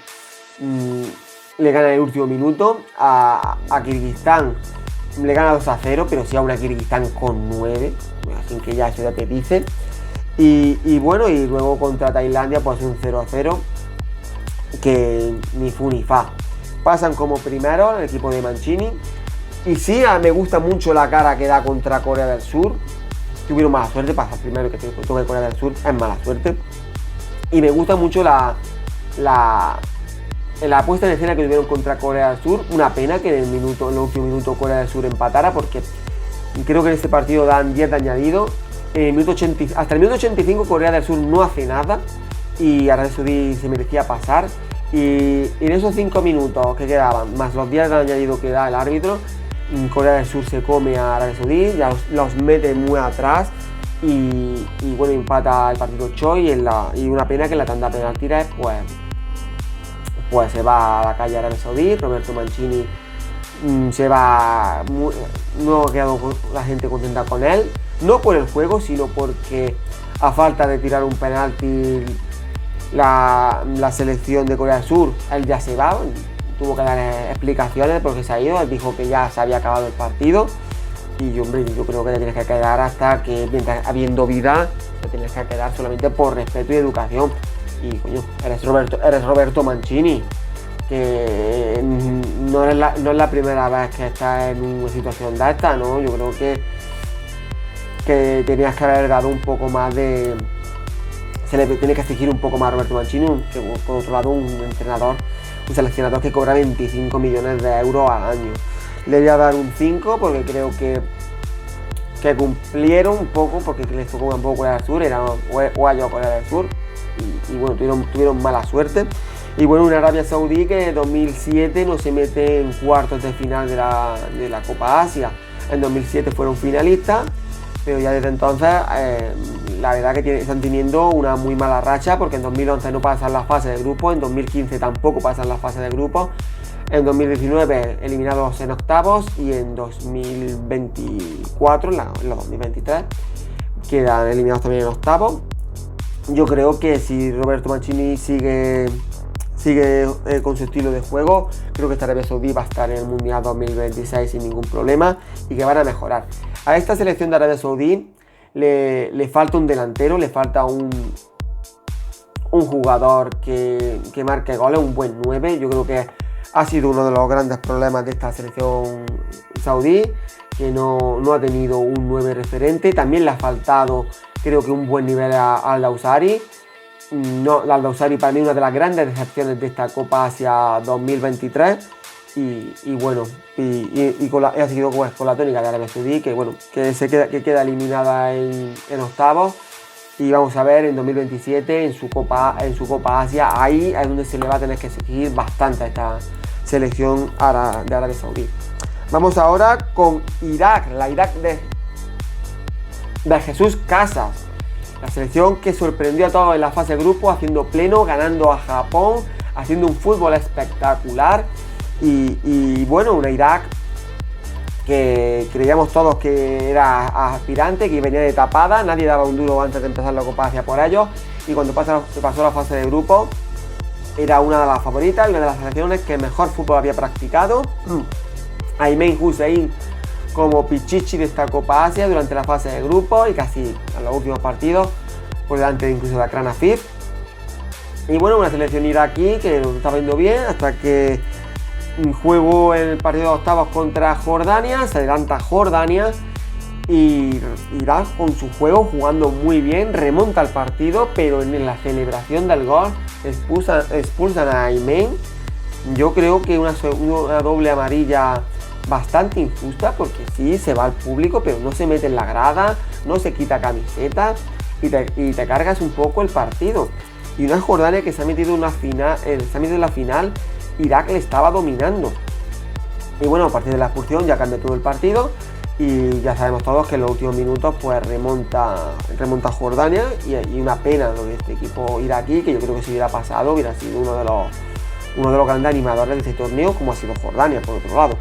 le gana en el último minuto. A Kirguistán le gana 2-0, pero sí a una Kirguistán con 9, así que ya eso ya te dice. Y bueno, y luego contra Tailandia pues un 0-0 que ni fu ni fa. Pasan como primero el equipo de Mancini. Y sí, me gusta mucho la cara que da contra Corea del Sur. Tuvieron mala suerte, pasar primero que Corea del Sur es mala suerte. Y me gusta mucho la puesta en escena que tuvieron contra Corea del Sur. Una pena que en el último minuto Corea del Sur empatara, porque creo que en este partido dan 10 de añadido. Hasta el minuto 85 Corea del Sur no hace nada y Arabia Saudí se merecía pasar. Y en esos 5 minutos que quedaban, más los 10 de añadido que da el árbitro, Corea del Sur se come a Arabia Saudí, ya los mete muy atrás y bueno, empata el partido Choi y una pena que en la tanda penalti pues se va a la calle Arabia Saudí. Roberto Mancini se va, no ha quedado la gente contenta con él, no por el juego, sino porque a falta de tirar un penalti la selección de Corea del Sur, él ya se va. Tuvo que dar explicaciones porque se ha ido. Él dijo que ya se había acabado el partido. Y yo creo que te tienes que quedar hasta que, mientras habiendo vida, te tienes que quedar solamente por respeto y educación. Y coño, eres Roberto Mancini, que no es la primera vez que estás en una situación de esta, ¿no? Yo creo que tenías que haber dado un poco más de... Se le tiene que exigir un poco más a Roberto Mancini, que por otro lado un seleccionador que cobra 25 millones de euros al año. Le voy a dar un 5 porque creo que cumplieron un poco, porque les tocó un poco Corea del Sur, era Guayo Corea del Sur, y bueno, tuvieron mala suerte. Y bueno, una Arabia Saudí que en 2007 no se mete en cuartos de final de la Copa Asia. En 2007 fueron finalistas, pero ya desde entonces la verdad que están teniendo una muy mala racha, porque en 2011 no pasan la fase de grupo, en 2015 tampoco pasan la fase de grupo. En 2019 eliminados en octavos y en 2024, en la 2023, quedan eliminados también en octavos. Yo creo que si Roberto Mancini sigue con su estilo de juego, creo que esta Arabia Saudí va a estar en el Mundial 2026 sin ningún problema y que van a mejorar. A esta selección de Arabia Saudí le falta un delantero, le falta un jugador que marque goles, un buen 9. Yo creo que ha sido uno de los grandes problemas de esta selección saudí, que no ha tenido un 9 referente. También le ha faltado, creo que, un buen nivel a Al-Dawsari. Al-Dawsari para mí una de las grandes decepciones de esta Copa Asia 2023. Y ha seguido con la tónica de Arabia Saudí, que queda eliminada en octavos. Y vamos a ver en 2027 en su Copa Asia, ahí es donde se le va a tener que exigir bastante a esta selección de Arabia Saudí. Vamos ahora con Irak, la Irak de Jesús Casas. La selección que sorprendió a todos en la fase de grupo, haciendo pleno, ganando a Japón, haciendo un fútbol espectacular. Y bueno, una Irak que creíamos todos que era aspirante, que venía de tapada, nadie daba un duro antes de empezar la Copa Asia por ellos, y cuando pasó la fase de grupo era una de las favoritas y una de las selecciones que mejor fútbol había practicado. Aymen Hussein como pichichi de esta Copa Asia durante la fase de grupo y casi en los últimos partidos, por delante incluso de Akran Afif. Y bueno, una selección iraquí que nos está viendo bien hasta que jugó el partido de octavos contra Jordania, se adelanta Jordania y Irak con su juego jugando muy bien, remonta el partido, pero en la celebración del gol expulsan a Aymen. Yo creo que una doble amarilla bastante injusta, porque sí, se va al público, pero no se mete en la grada, no se quita camiseta y te cargas un poco el partido. Y una Jordania que se ha metido en la final, Irak le estaba dominando. Y bueno, a partir de la expulsión ya cambia todo el partido y ya sabemos todos que en los últimos minutos pues remonta Jordania y una pena lo de este equipo iraquí, que yo creo que si hubiera pasado hubiera sido uno de los grandes animadores de este torneo, como ha sido Jordania por otro lado.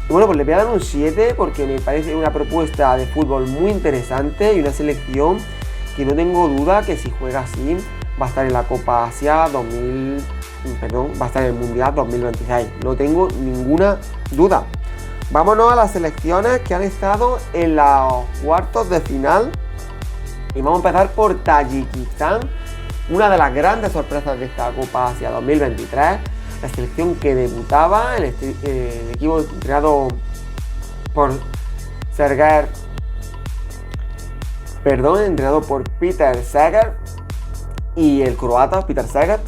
Y bueno, pues le voy a dar un 7 porque me parece una propuesta de fútbol muy interesante y una selección que no tengo duda que si juega así va a estar en la Copa Asia va a estar en el Mundial 2026, no tengo ninguna duda. Vámonos a las selecciones que han estado en los cuartos de final y vamos a empezar por Tayikistán, una de las grandes sorpresas de esta Copa Asia 2023, la selección que debutaba, el equipo entrenado por Peter Seger y el croata Peter Seger.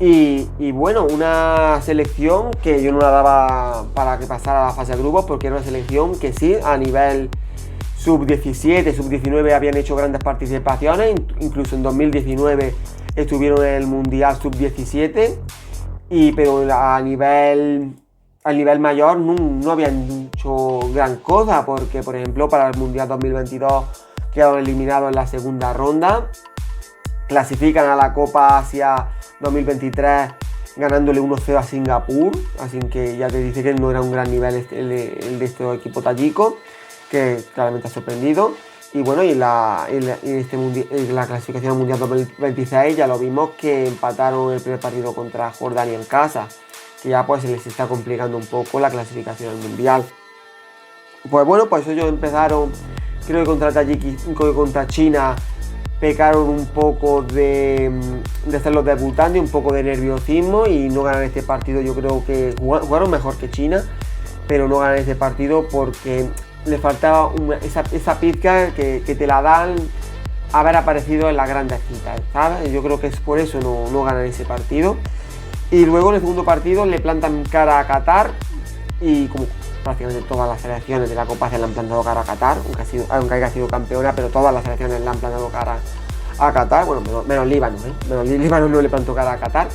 Y bueno, una selección que yo no la daba para que pasara a la fase de grupos, porque era una selección que sí, a nivel sub-17, sub-19 habían hecho grandes participaciones, incluso en 2019 estuvieron en el Mundial sub-17, pero a nivel mayor no habían hecho gran cosa, porque por ejemplo para el Mundial 2022 quedaron eliminados en la segunda ronda, clasifican a la Copa Asia 2023 ganándole 1-0 a Singapur, así que ya te dice que no era un gran nivel el de este equipo tayiko, que claramente ha sorprendido. Y bueno, y la clasificación al Mundial 2026 ya lo vimos que empataron el primer partido contra Jordania en casa, que ya pues se les está complicando un poco la clasificación al Mundial. Pues bueno, pues ellos empezaron, creo que contra China pecaron un poco de hacerlos debutando y un poco de nerviosismo y no ganar este partido. Yo creo que jugaron mejor que China, pero no ganan este partido porque le faltaba esa pizca que te la dan haber aparecido en las grandes citas, ¿sabes? Yo creo que es por eso no ganan ese partido. Y luego en el segundo partido le plantan cara a Qatar, y como prácticamente todas las selecciones de la Copa Asia le han plantado cara a Qatar, aunque haya sido campeona, pero todas las selecciones le han plantado cara a Qatar, bueno, menos Líbano, Líbano no le plantó cara a Qatar.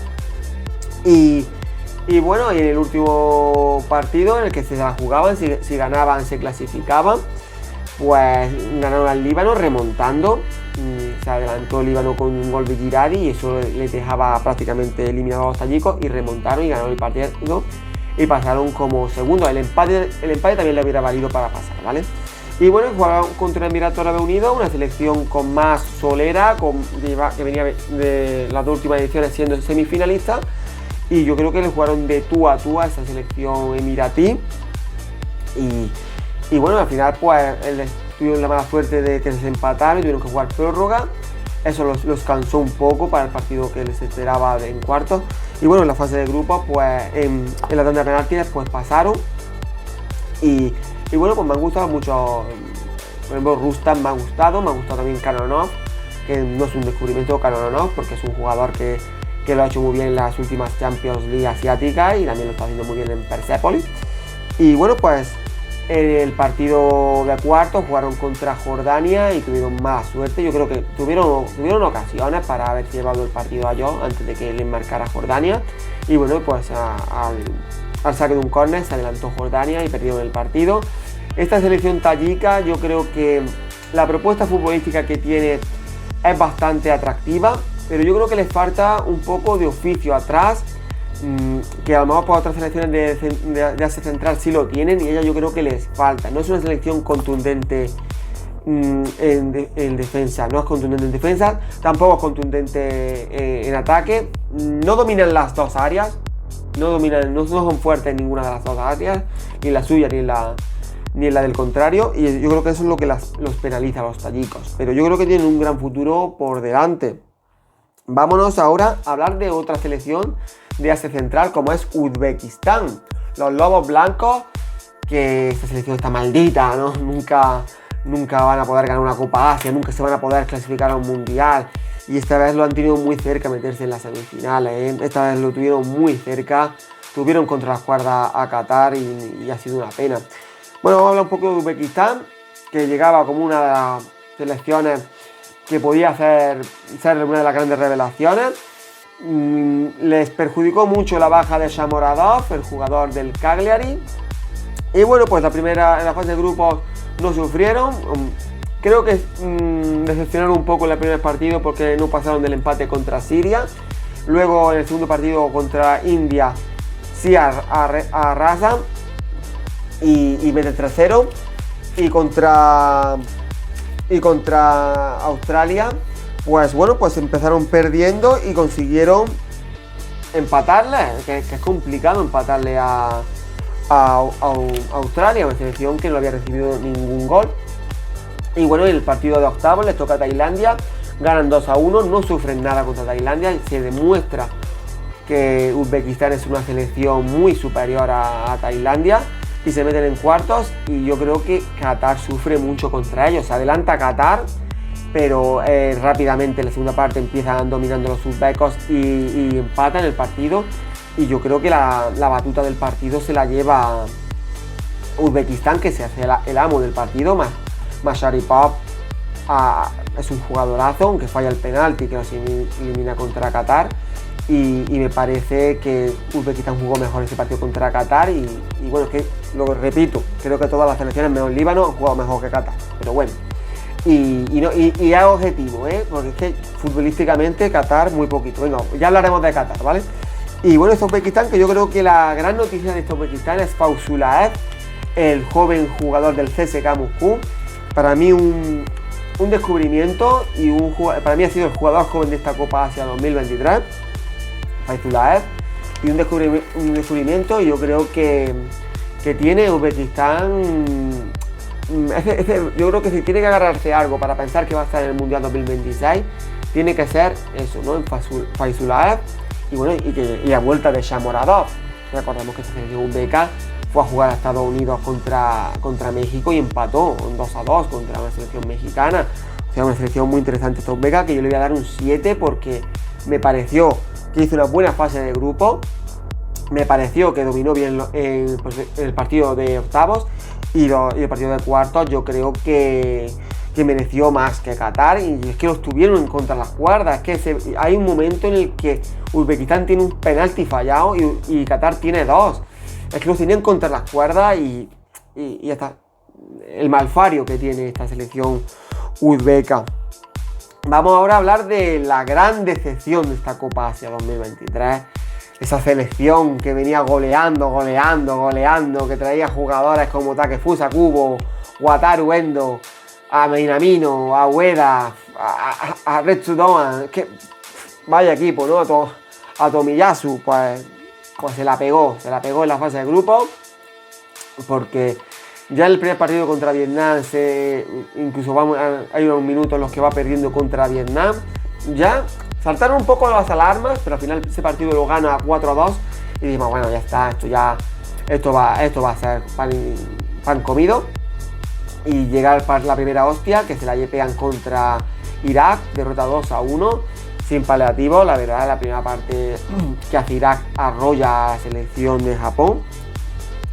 Y bueno, y en el último partido en el que se la jugaban, si ganaban se clasificaban, pues ganaron al Líbano remontando. Se adelantó el Líbano con un gol de Girardi y eso les dejaba prácticamente eliminados a los tayikos, y remontaron y ganaron el partido y pasaron como segundo. El empate también le hubiera valido para pasar, ¿vale? Y bueno, jugaron contra Emiratos Árabes Unidos, una selección con más solera, que venía de las dos últimas ediciones siendo semifinalista. Y yo creo que le jugaron de tú a tú a esa selección emiratí. Y bueno, al final pues tuvieron la mala suerte de que se empataron y tuvieron que jugar prórroga. Eso los cansó un poco para el partido que les esperaba en cuartos. Y bueno, en la fase de grupos, pues en la tanda de penaltis pues pasaron. Y bueno, pues me han gustado mucho. Por ejemplo, Rustam me ha gustado también Kanonov, que no es un descubrimiento Kanonov, porque es un jugador que lo ha hecho muy bien en las últimas Champions League asiáticas y también lo está haciendo muy bien en Persepolis. Y bueno, pues en el partido de cuartos jugaron contra Jordania y tuvieron mala suerte. Yo creo que tuvieron ocasiones para haber llevado el partido a ellos antes de que les marcara Jordania. Y bueno, pues al saque de un córner se adelantó Jordania y perdieron el partido. Esta selección tayika, yo creo que la propuesta futbolística que tiene es bastante atractiva, pero yo creo que les falta un poco de oficio atrás, que a lo mejor para otras selecciones de Asia Central sí lo tienen, y ella yo creo que les falta. No es una selección contundente en defensa, no es contundente en defensa, tampoco es contundente en ataque, no dominan las dos áreas, no son fuertes en ninguna de las dos áreas, ni en la suya ni en la del contrario, y yo creo que eso es lo que los penaliza a los tayikos, pero yo creo que tienen un gran futuro por delante. Vámonos ahora a hablar de otra selección de Asia Central, como es Uzbekistán, los Lobos Blancos, que esta selección está maldita, ¿no? Nunca van a poder ganar una Copa Asia, nunca se van a poder clasificar a un Mundial, y esta vez lo han tenido muy cerca meterse en las semifinales, ¿eh? Esta vez lo tuvieron muy cerca, tuvieron contra las cuerdas a Qatar y ha sido una pena. Bueno, vamos a hablar un poco de Uzbekistán, que llegaba como una de las selecciones que podía ser una de las grandes revelaciones. Les perjudicó mucho la baja de Shamoradov, el jugador del Cagliari. Y bueno, pues en la fase de grupos no sufrieron. Creo que decepcionaron un poco en el primer partido porque no pasaron del empate contra Siria. Luego en el segundo partido contra India sí arrasan y meten 3-0. Y contra Australia, pues bueno, pues empezaron perdiendo y consiguieron empatarle, que es complicado empatarle a Australia, una selección que no había recibido ningún gol. Y bueno, en el partido de octavos les toca a Tailandia, ganan 2-1, no sufren nada contra Tailandia y se demuestra que Uzbekistán es una selección muy superior a Tailandia. Y se meten en cuartos y yo creo que Qatar sufre mucho contra ellos. Se adelanta Qatar, pero rápidamente en la segunda parte empiezan dominando los uzbecos y empatan el partido. Y yo creo que la batuta del partido se la lleva Uzbekistán, que se hace el amo del partido. Masharipov es un jugadorazo, aunque falla el penalti que los elimina contra Qatar. Y me parece que Uzbekistán jugó mejor ese partido contra Qatar y bueno, es que lo repito, creo que todas las selecciones menos Líbano han jugado mejor que Qatar, pero bueno, y es objetivo, porque es que futbolísticamente Qatar muy poquito. Venga, ya hablaremos de Qatar, ¿vale? Y bueno, este Uzbekistán, que yo creo que la gran noticia de este Uzbekistán es Fausulaev, el joven jugador del CSKA Moscú. Para mí un descubrimiento y para mí ha sido el jugador joven de esta Copa Asia 2023. Faisulaev, y un descubrimiento, y yo creo que tiene Uzbekistán. Yo creo que si tiene que agarrarse algo para pensar que va a estar en el Mundial 2026, tiene que ser eso, ¿no? En Faisulaev, y bueno, y a vuelta de Shamoradov. Recordemos que esta selección uzbeca fue a jugar a Estados Unidos contra México y empató 2-2 contra una selección mexicana. O sea, una selección muy interesante esta uzbeca, que yo le voy a dar un 7 porque me pareció que hizo una buena fase de grupo, me pareció que dominó bien el partido de octavos y el partido de cuartos. Yo creo que mereció más que Qatar, y es que los tuvieron en contra las cuerdas. Es que hay un momento en el que Uzbekistán tiene un penalti fallado y Qatar tiene 2. Es que los tenían contra las cuerdas y ya está. El malfario que tiene esta selección uzbeca. Vamos ahora a hablar de la gran decepción de esta Copa Asia 2023. esa selección que venía goleando, que traía jugadores como Takefusa Kubo, Wataru Endo, a Minamino, a Ueda, a Retsudoma, que vaya equipo, ¿no? A Tomiyasu, pues se la pegó en la fase de grupo, porque ya en el primer partido contra Vietnam, incluso hay unos minutos en los que va perdiendo contra Vietnam, ya saltaron un poco las alarmas, pero al final ese partido lo gana 4-2 y dijimos, bueno, ya está, esto va a ser pan comido. Y llega la primera hostia, que se la pegan contra Irak, derrota 2-1, sin paliativo. La verdad, la primera parte que hace Irak arrolla a la selección de Japón,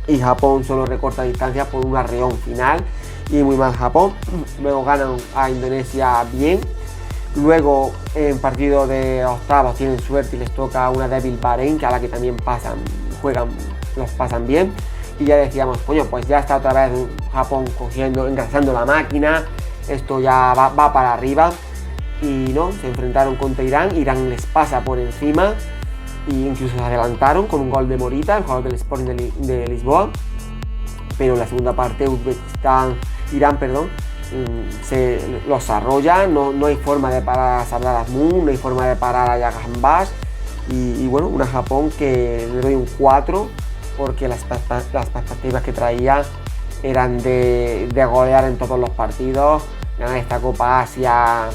y Japón solo recorta distancias por un arreón final, y muy mal Japón. Luego ganan a Indonesia bien. Luego en partido de octavos tienen suerte y les toca una débil Bahrein, que a la que también los pasan bien. Y ya decíamos, coño, pues ya está otra vez Japón engrasando la máquina, esto ya va para arriba. Y no, se enfrentaron contra Irán, Irán les pasa por encima e incluso se adelantaron con un gol de Morita, el jugador del Sporting de Lisboa. Pero en la segunda parte Irán se los arrolla, no hay forma de parar a Sardar Azmoun, no hay forma de parar a Jahan Bash. Y bueno, una Japón que le doy un 4, porque las perspectivas que traía eran de golear en todos los partidos, ganar esta Copa Asia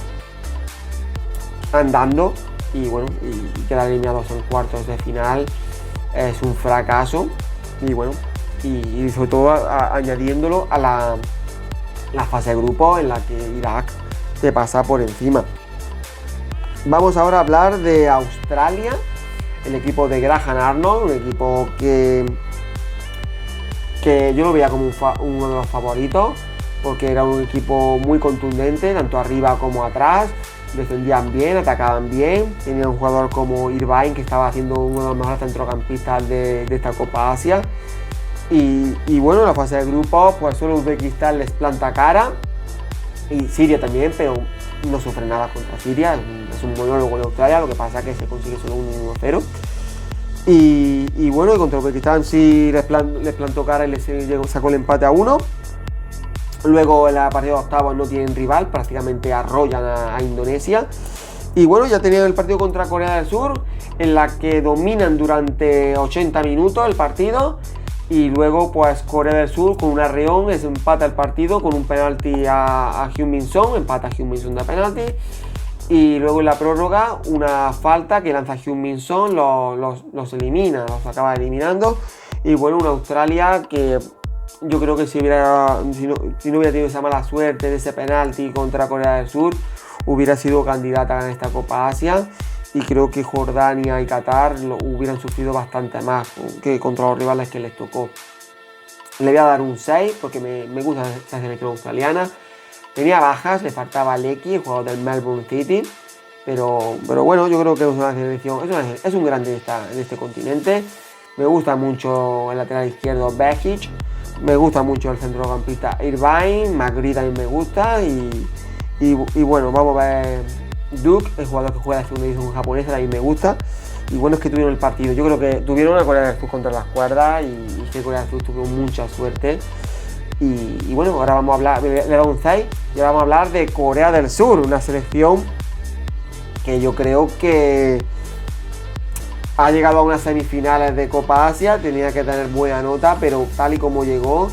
andando, y bueno, y quedar eliminados en cuartos de final es un fracaso. Y bueno, y sobre todo añadiéndolo a la fase de grupo en la que Irak te pasa por encima. Vamos ahora a hablar de Australia, el equipo de Graham Arnold, un equipo que yo lo veía como uno de los favoritos, porque era un equipo muy contundente, tanto arriba como atrás, defendían bien, atacaban bien, tenía un jugador como Irvine, que estaba haciendo uno de los mejores centrocampistas de esta Copa Asia. Y bueno, en la fase de grupo, pues solo Uzbekistán les planta cara, y Siria también, pero no sufre nada contra Siria, es un monólogo de Australia, lo que pasa es que se consigue solo un 1-0. Y bueno, y contra Uzbekistán sí les plantó cara y sacó el empate a 1. Luego en la partida de octavos no tienen rival, prácticamente arrollan a Indonesia. Y bueno, ya tenían el partido contra Corea del Sur, en la que dominan durante 80 minutos el partido. Y luego pues Corea del Sur con un arreón empata el partido con un penalti a Heung-min Son, empata a Heung-min Son de penalti. Y luego en la prórroga una falta que lanza Heung-min Son, los elimina, los acaba eliminando. Y bueno, una Australia que yo creo que si no hubiera tenido esa mala suerte de ese penalti contra Corea del Sur, hubiera sido candidata en esta Copa Asia. Y creo que Jordania y Qatar hubieran sufrido bastante más que contra los rivales que les tocó. Le voy a dar un 6 porque me gusta esta selección australiana. Tenía bajas, le faltaba Lecky, el jugador del Melbourne City. Pero bueno, yo creo que es una selección, es un grande de este continente. Me gusta mucho el lateral izquierdo Behic. Me gusta mucho el centrocampista Irvine. McGree también me gusta. Y bueno, vamos a ver. Duke, el jugador que juega la segunda división japonesa, también me gusta. Y bueno, es que tuvieron el partido. Yo creo que tuvieron a Corea del Sur contra las cuerdas, y que Corea del Sur tuvo mucha suerte. Y bueno, ahora vamos a hablar, le doy un 6, y ahora vamos a hablar de Corea del Sur, una selección que yo creo que ha llegado a unas semifinales de Copa Asia, tenía que tener buena nota, pero tal y como llegó,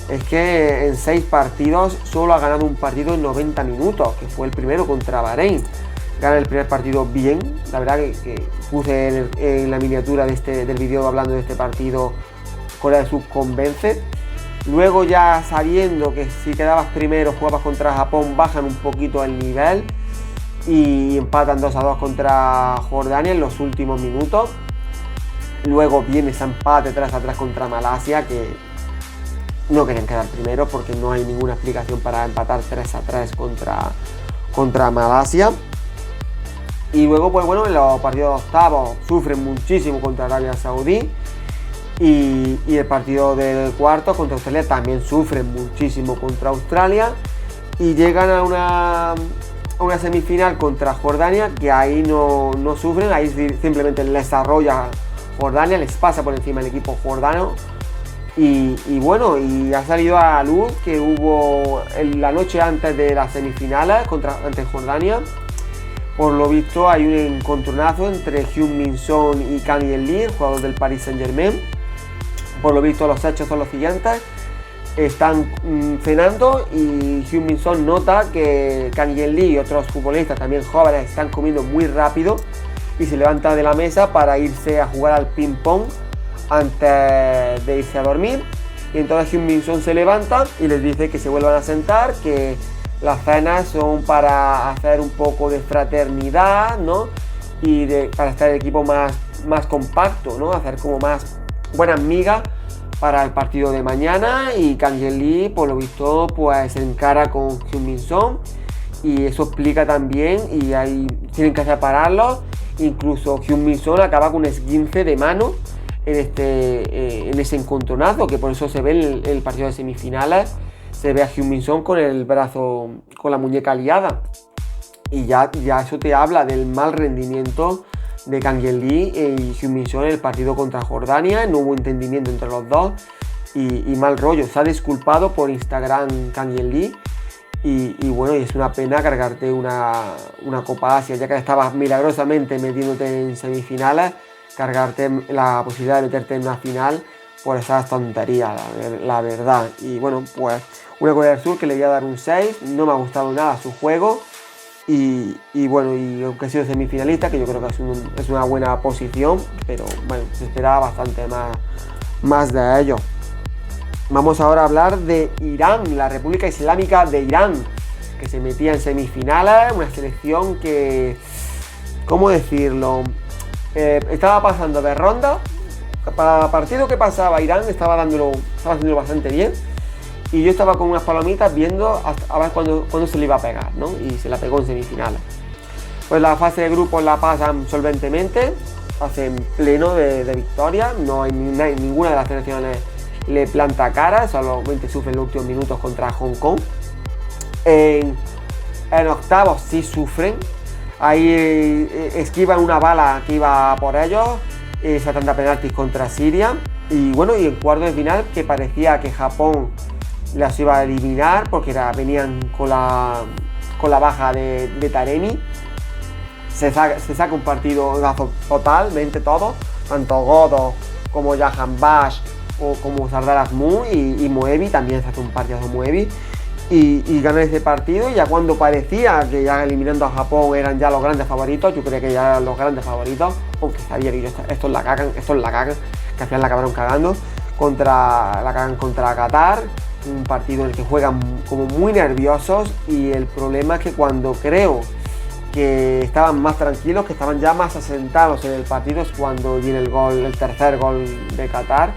es que en 6 partidos solo ha ganado un partido en 90 minutos, que fue el primero contra Bahrein. Gana el primer partido bien, la verdad que puse en la miniatura del vídeo hablando de este partido, Corea del Sur convence. Luego ya sabiendo que si quedabas primero jugabas contra Japón, bajan un poquito el nivel y empatan 2-2 contra Jordania en los últimos minutos. Luego viene ese empate 3-3 contra Malasia, que no querían quedar primero porque no hay ninguna explicación para empatar 3-3 contra Malasia. Y luego, pues bueno, en los partidos de octavos sufren muchísimo contra Arabia Saudí. Y el partido de cuartos contra Australia también sufren muchísimo contra Australia. Y llegan a una semifinal contra Jordania, que ahí no sufren, ahí simplemente les arrolla Jordania, les pasa por encima el equipo jordano. Y bueno, y ha salido a la luz que hubo la noche antes de las semifinales ante Jordania. Por lo visto hay un encontronazo entre Heung-min Son y Kang In-lee, el jugador del Paris Saint-Germain. Por lo visto los hechos son los siguientes. Están cenando y Heung-min Son nota que Kang In-lee y otros futbolistas también jóvenes están comiendo muy rápido y se levanta de la mesa para irse a jugar al ping pong antes de irse a dormir. Y entonces Heung-min Son se levanta y les dice que se vuelvan a sentar, que las cenas son para hacer un poco de fraternidad, ¿no? Y para estar el equipo más compacto, ¿no? Hacer como más buenas migas para el partido de mañana. Y Kang In-lee, por lo visto, pues se encara con Heung-min Son y eso explica también, y ahí tienen que separarlos. Incluso Heung-min Son acaba con un esguince de mano en ese encontronazo, que por eso se ve en el partido de semifinales. Se ve a Heung-min Son con el brazo, con la muñeca liada. Y ya eso te habla del mal rendimiento de Kang In-lee y Heung-min Son en el partido contra Jordania. No hubo entendimiento entre los dos y mal rollo. Se ha disculpado por Instagram Kang In-lee. Y bueno, y es una pena cargarte una Copa Asia, ya que estabas milagrosamente metiéndote en semifinales, cargarte la posibilidad de meterte en una final por esas tonterías, la verdad. Y bueno, pues una Corea del Sur que le voy a dar un 6, no me ha gustado nada su juego. Y bueno, y aunque he sido semifinalista, que yo creo que es una buena posición, pero bueno, se esperaba bastante más de ello. Vamos ahora a hablar de Irán, la República Islámica de Irán, que se metía en semifinales, una selección que, ¿cómo decirlo? Estaba pasando de ronda. Para partido que pasaba Irán estaba haciéndolo bastante bien. Y yo estaba con unas palomitas viendo a ver cuándo se le iba a pegar, ¿no? Y se la pegó en semifinales. Pues la fase de grupos la pasan solventemente, hacen pleno de victoria, no hay ninguna de las selecciones le planta cara, solamente sufren los últimos minutos contra Hong Kong. En octavos sí sufren, ahí esquivan una bala que iba por ellos, se tanda penaltis contra Siria. Y bueno, y en cuartos de final, que parecía que Japón las iba a eliminar porque venían con la baja de Taremi. Se saca un partido totalmente todo, tanto Godo como Jahan Bash o como Sardar Azmoun y Moebi, también se hace un partido Moebi y ganan ese partido. Y ya cuando parecía que ya eliminando a Japón eran ya los grandes favoritos, yo creía que ya eran los grandes favoritos, aunque sabía que estos la cagan, que al final la acabaron cagando, la cagan contra Qatar, un partido en el que juegan como muy nerviosos. Y el problema es que cuando creo que estaban más tranquilos, que estaban ya más asentados en el partido, es cuando viene el tercer gol de Qatar,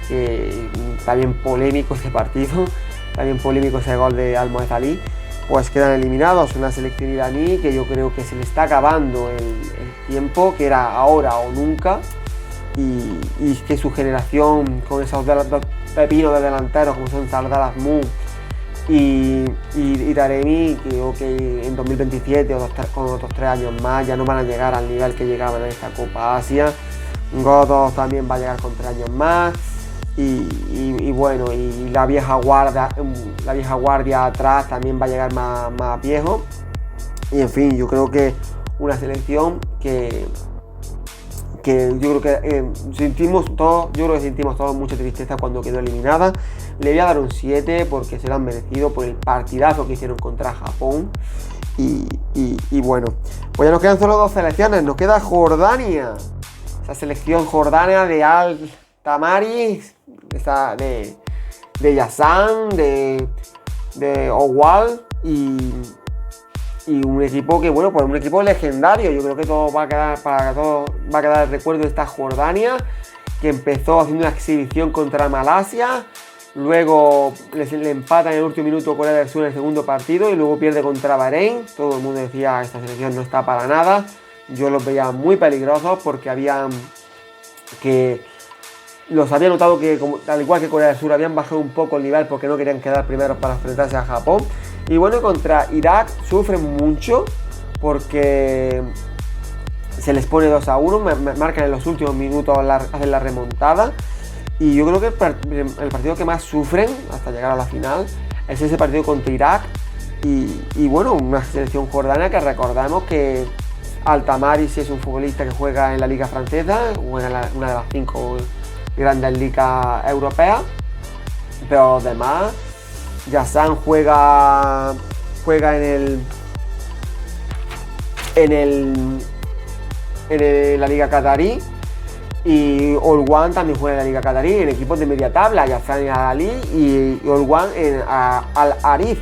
que está bien polémico ese partido, está bien polémico ese gol de Al-Moez Ali. Pues quedan eliminados una selección iraní que yo creo que se le está acabando el tiempo, que era ahora o nunca, y que su generación con esos dos pepinos de delanteros como son Sardar Azmoun y Taremi, creo que en 2027 o con otros 3 años más ya no van a llegar al nivel que llegaban en esta Copa Asia. Godo también va a llegar con 3 años más. Y bueno, y la vieja guardia atrás también va a llegar más viejo. Y en fin, yo creo que una selección que yo creo que sentimos todos mucha tristeza cuando quedó eliminada. Le voy a dar un 7 porque se lo han merecido por el partidazo que hicieron contra Japón. Y bueno, pues ya nos quedan solo 2 selecciones. Nos queda Jordania, esa selección jordana de Al-Tamari, de Yazan, de Owal y un equipo que, bueno, pues un equipo legendario. Yo creo que todo va a quedar el recuerdo de esta Jordania, que empezó haciendo una exhibición contra Malasia, luego le empata en el último minuto Corea del Sur en el segundo partido y luego pierde contra Bahrein. Todo el mundo decía esta selección no está para nada. Yo los veía muy peligrosos porque los había notado que, al igual que Corea del Sur, habían bajado un poco el nivel porque no querían quedar primeros para enfrentarse a Japón. Y bueno, contra Irak sufren mucho porque se les pone 2-1, marcan en los últimos minutos, hacen la remontada. Y yo creo que el partido que más sufren hasta llegar a la final es ese partido contra Irak. Y bueno, una selección jordana que recordamos que Altamari es un futbolista que juega en la liga francesa, juega en una de las 5 grandes ligas europeas. Pero además, Yazan juega en la liga catarí. Y Olwan también juega en la liga catarí, en equipos de media tabla, Yazan en Al-Ali y Olwan en Al-Arif.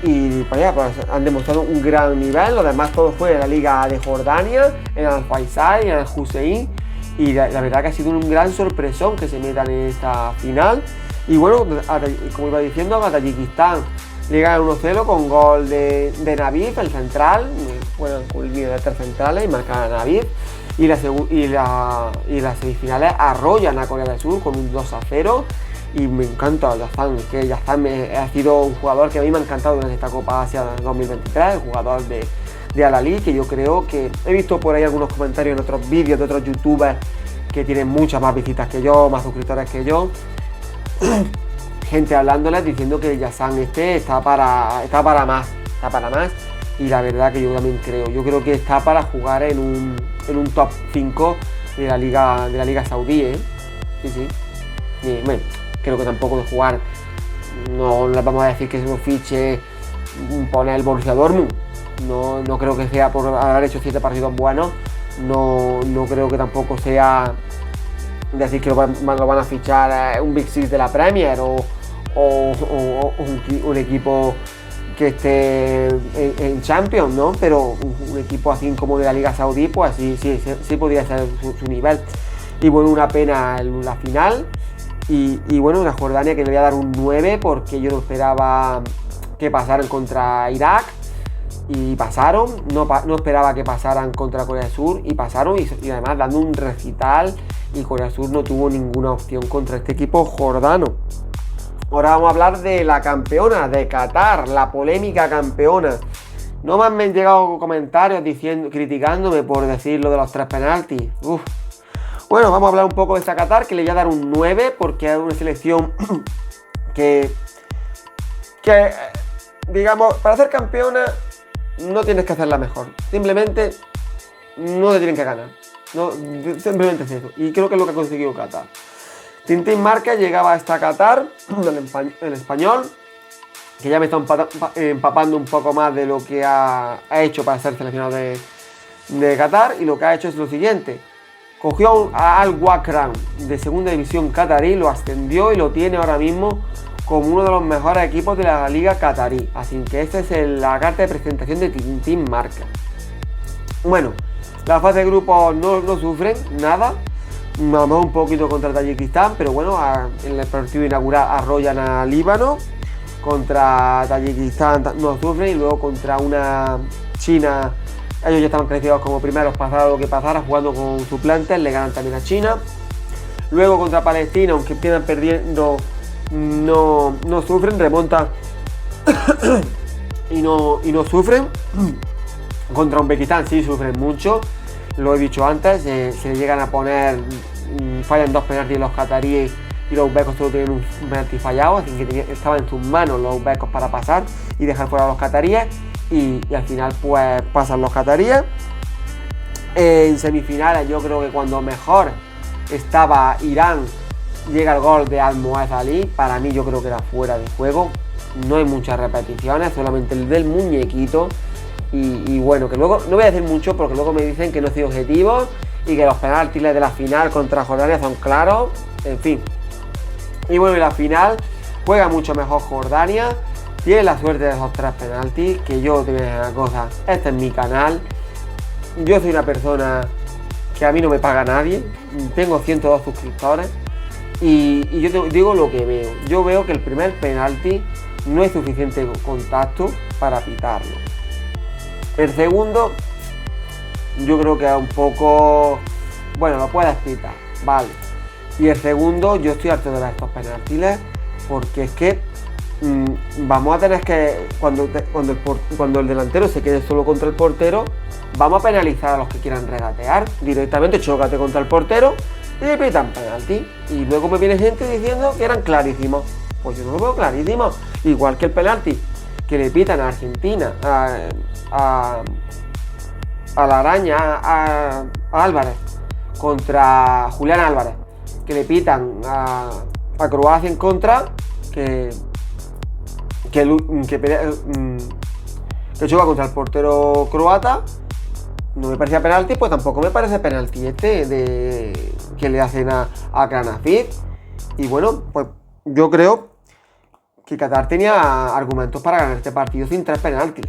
Y pues ya, pues, han demostrado un gran nivel. Los demás todos juegan en la liga de Jordania, en Al-Faisal y en Al-Hussein. Y la verdad que ha sido un gran sorpresón que se metan en esta final. Y bueno, como iba diciendo, a Tayikistán le ganan 1-0 con gol de Navid, el central. Juegan con el líder de 3 centrales y marcan a Navid. Y las semifinales arrollan a Corea del Sur con un 2-0. Y me encanta Yazan, es que Yazan ha sido un jugador que a mí me ha encantado durante esta Copa Asia 2023, el jugador de Al-Ali, que yo creo que he visto por ahí algunos comentarios en otros vídeos de otros youtubers que tienen muchas más visitas que yo, más suscriptores que yo. Gente hablándoles diciendo que Yazan está para más. Y la verdad que yo también creo que está para jugar en un top 5 de la liga saudí, Sí. Y bueno, creo que tampoco de jugar, no les vamos a decir que se nos fiche poner el Borussia Dortmund. No creo que sea por haber hecho 7 partidos buenos. No creo que tampoco sea decir que lo van a fichar un Big Six de la Premier o un equipo que esté en Champions, ¿no? Pero un equipo así como de la Liga Saudí, pues sí podría ser su nivel. Y bueno, una pena la final. Y bueno, una Jordania que le voy a dar un 9 porque yo no esperaba que pasaran contra Irak. Y pasaron, no esperaba que pasaran contra Corea del Sur y pasaron y además dando un recital, y Corea del Sur no tuvo ninguna opción contra este equipo jordano. Ahora vamos a hablar de la campeona de Qatar, la polémica campeona. No me han llegado comentarios criticándome por decir lo de los 3 penaltis. Bueno, vamos a hablar un poco de esta Qatar, que le voy a dar un 9 porque es una selección que digamos, para ser campeona no tienes que hacerla mejor, simplemente no te tienen que ganar, simplemente es eso, y creo que es lo que ha conseguido Qatar. Tintín Márquez llegaba a esta Qatar, el español, que ya me está empapando un poco más de lo que ha hecho para ser seleccionado de Qatar, y lo que ha hecho es lo siguiente: cogió a Al-Wakran de segunda división qatarí, lo ascendió y lo tiene ahora mismo como uno de los mejores equipos de la liga qatarí. Así que esta es la carta de presentación de Tintín Márquez. Bueno, la fase de grupos no sufren nada, a lo mejor un poquito contra Tayikistán, pero bueno, en el partido inaugural arrollan a Líbano, contra Tayikistán no sufren, y luego contra una China, ellos ya estaban crecidos como primeros, pasara lo que pasara, jugando con suplentes, le ganan también a China. Luego contra Palestina, aunque empiezan perdiendo, no sufren, remontan y no sufren. Contra Uzbekistán sí sufren mucho, lo he dicho antes, se llegan a poner, fallan 2 penaltis los cataríes y los uzbecos solo tienen un penalti fallado, así que estaban en sus manos los uzbecos para pasar y dejar fuera a los cataríes, y al final pues pasan los cataríes. En semifinales yo creo que cuando mejor estaba Irán, llega el gol de Al-Muaez Ali. Para mí yo creo que era fuera de juego, no hay muchas repeticiones, solamente el del muñequito. Y bueno, que luego no voy a decir mucho porque luego me dicen que no soy objetivo y que los penaltis de la final contra Jordania son claros, en fin. Y bueno, en la final juega mucho mejor Jordania, tiene la suerte de esos 3 penaltis, que yo te voy a decir una cosa, este es mi canal, yo soy una persona que a mí no me paga nadie, tengo 102 suscriptores. Y yo te digo lo que veo. Yo veo que el primer penalti no es suficiente contacto para pitarlo. El segundo, yo creo que es un poco... Bueno, lo puedes pitar, vale. Y el segundo, yo estoy harto de ver estos penaltis, porque es que vamos a tener que, cuando el delantero se quede solo contra el portero, vamos a penalizar a los que quieran regatear. Directamente chócate contra el portero y le pitan penalti. Y luego me viene gente diciendo que eran clarísimos. Pues yo no lo veo clarísimo. Igual que el penalti que le pitan a Argentina, a la araña, a Álvarez, contra Julián Álvarez, que le pitan a Croacia en contra, que choca contra el portero croata. No me parecía penalti, pues tampoco me parece penalti que le hacen a Kranjčačić. Y bueno, pues yo creo que Qatar tenía argumentos para ganar este partido sin 3 penaltis,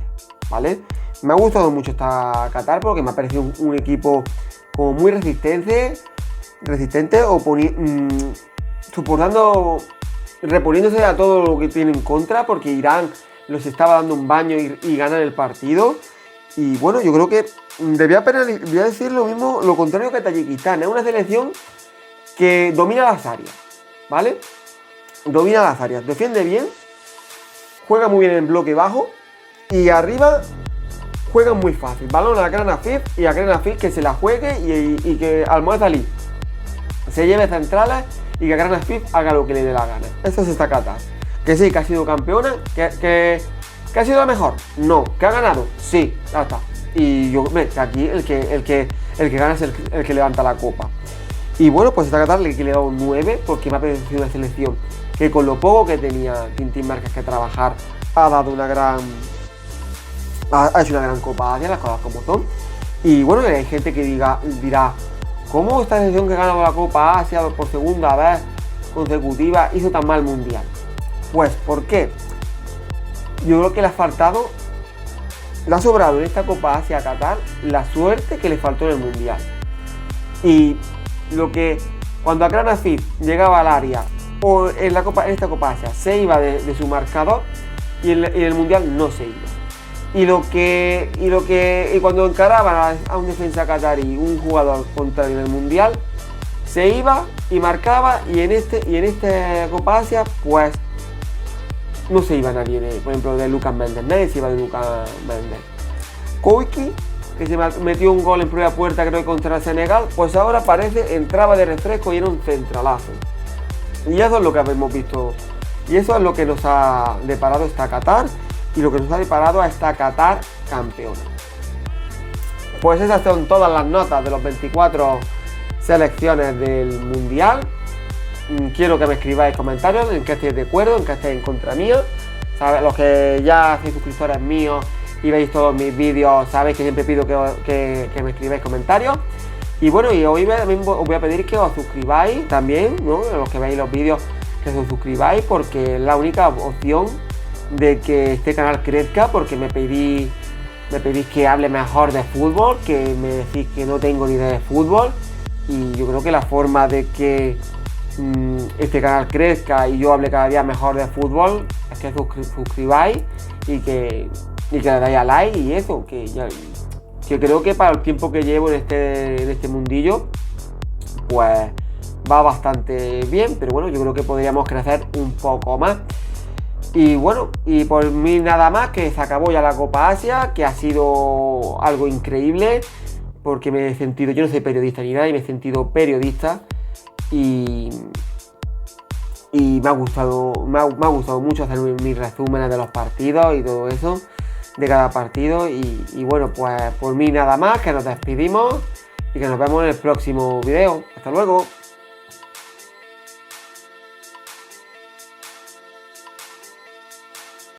¿vale? Me ha gustado mucho esta Qatar porque me ha parecido un equipo como muy resistente reponiéndose a todo lo que tiene en contra, porque Irán los estaba dando un baño y ganan el partido. Y bueno, yo creo que voy a decir lo mismo, lo contrario que Tayikistán. Es una selección que domina las áreas, ¿vale? Domina las áreas, defiende bien, juega muy bien en bloque bajo y arriba juegan muy fácil. Balón a Kranjčačić y a Kranjčačić que se la juegue y que Almoez Ali se lleve centrales y que Kranjčačić haga lo que le dé la gana. Eso es esta Qatar. Que sí, que ha sido campeona, que ha sido la mejor. No, que ha ganado. Sí, ya está. Y yo, que aquí el que gana es el que levanta la copa. Y bueno, pues esta Qatar le he dado un 9 porque me ha parecido una selección que con lo poco que tenía Quintín Márquez que trabajar ha hecho una gran Copa Asia, las cosas como son. Y bueno, hay gente que dirá, ¿cómo esta selección que ha ganado la Copa Asia por segunda vez consecutiva hizo tan mal mundial? Pues, ¿por qué? Yo creo que le ha sobrado en esta Copa Asia a Qatar la suerte que le faltó en el mundial. Y cuando a Kranjčačić llegaba al área o en esta Copa Asia se iba de su marcador y en el mundial no se iba. Y cuando encaraban a un defensa qatarí, un jugador contrario en el mundial, se iba y marcaba, y en esta Copa Asia pues no se iba nadie, por ejemplo, de Lucas Méndez. Nadie se iba de Lucas Méndez. Koiki, que se metió un gol en propia puerta, creo que contra el Senegal, pues ahora entraba de refresco y era un centralazo. Y eso es lo que hemos visto. Y eso es lo que nos ha deparado esta Qatar y lo que nos ha deparado a esta Qatar campeona. Pues esas son todas las notas de los 24 selecciones del Mundial. Quiero que me escribáis comentarios en qué estéis de acuerdo, en qué estéis en contra mía. Los que ya sois suscriptores míos y veis todos mis vídeos, sabéis que siempre pido que me escribáis comentarios. Y bueno, y hoy también os voy a pedir que os suscribáis también, ¿no? Los que veis los vídeos, que os suscribáis, porque es la única opción de que este canal crezca, porque me pedís que hable mejor de fútbol, que me decís que no tengo ni idea de fútbol. Y yo creo que la forma de que este canal crezca y yo hable cada día mejor de fútbol es que suscribáis y que le dais a like, y eso, que creo que para el tiempo que llevo en este mundillo pues va bastante bien, pero bueno, yo creo que podríamos crecer un poco más. Y bueno, y por mí nada más, que se acabó ya la Copa Asia, que ha sido algo increíble, porque me he sentido, yo no soy periodista ni nada, y me he sentido periodista, y me ha gustado mucho hacer mis resúmenes de los partidos y todo eso, de cada partido. Y bueno, pues por mí nada más, que nos despedimos y que nos vemos en el próximo video. Hasta luego.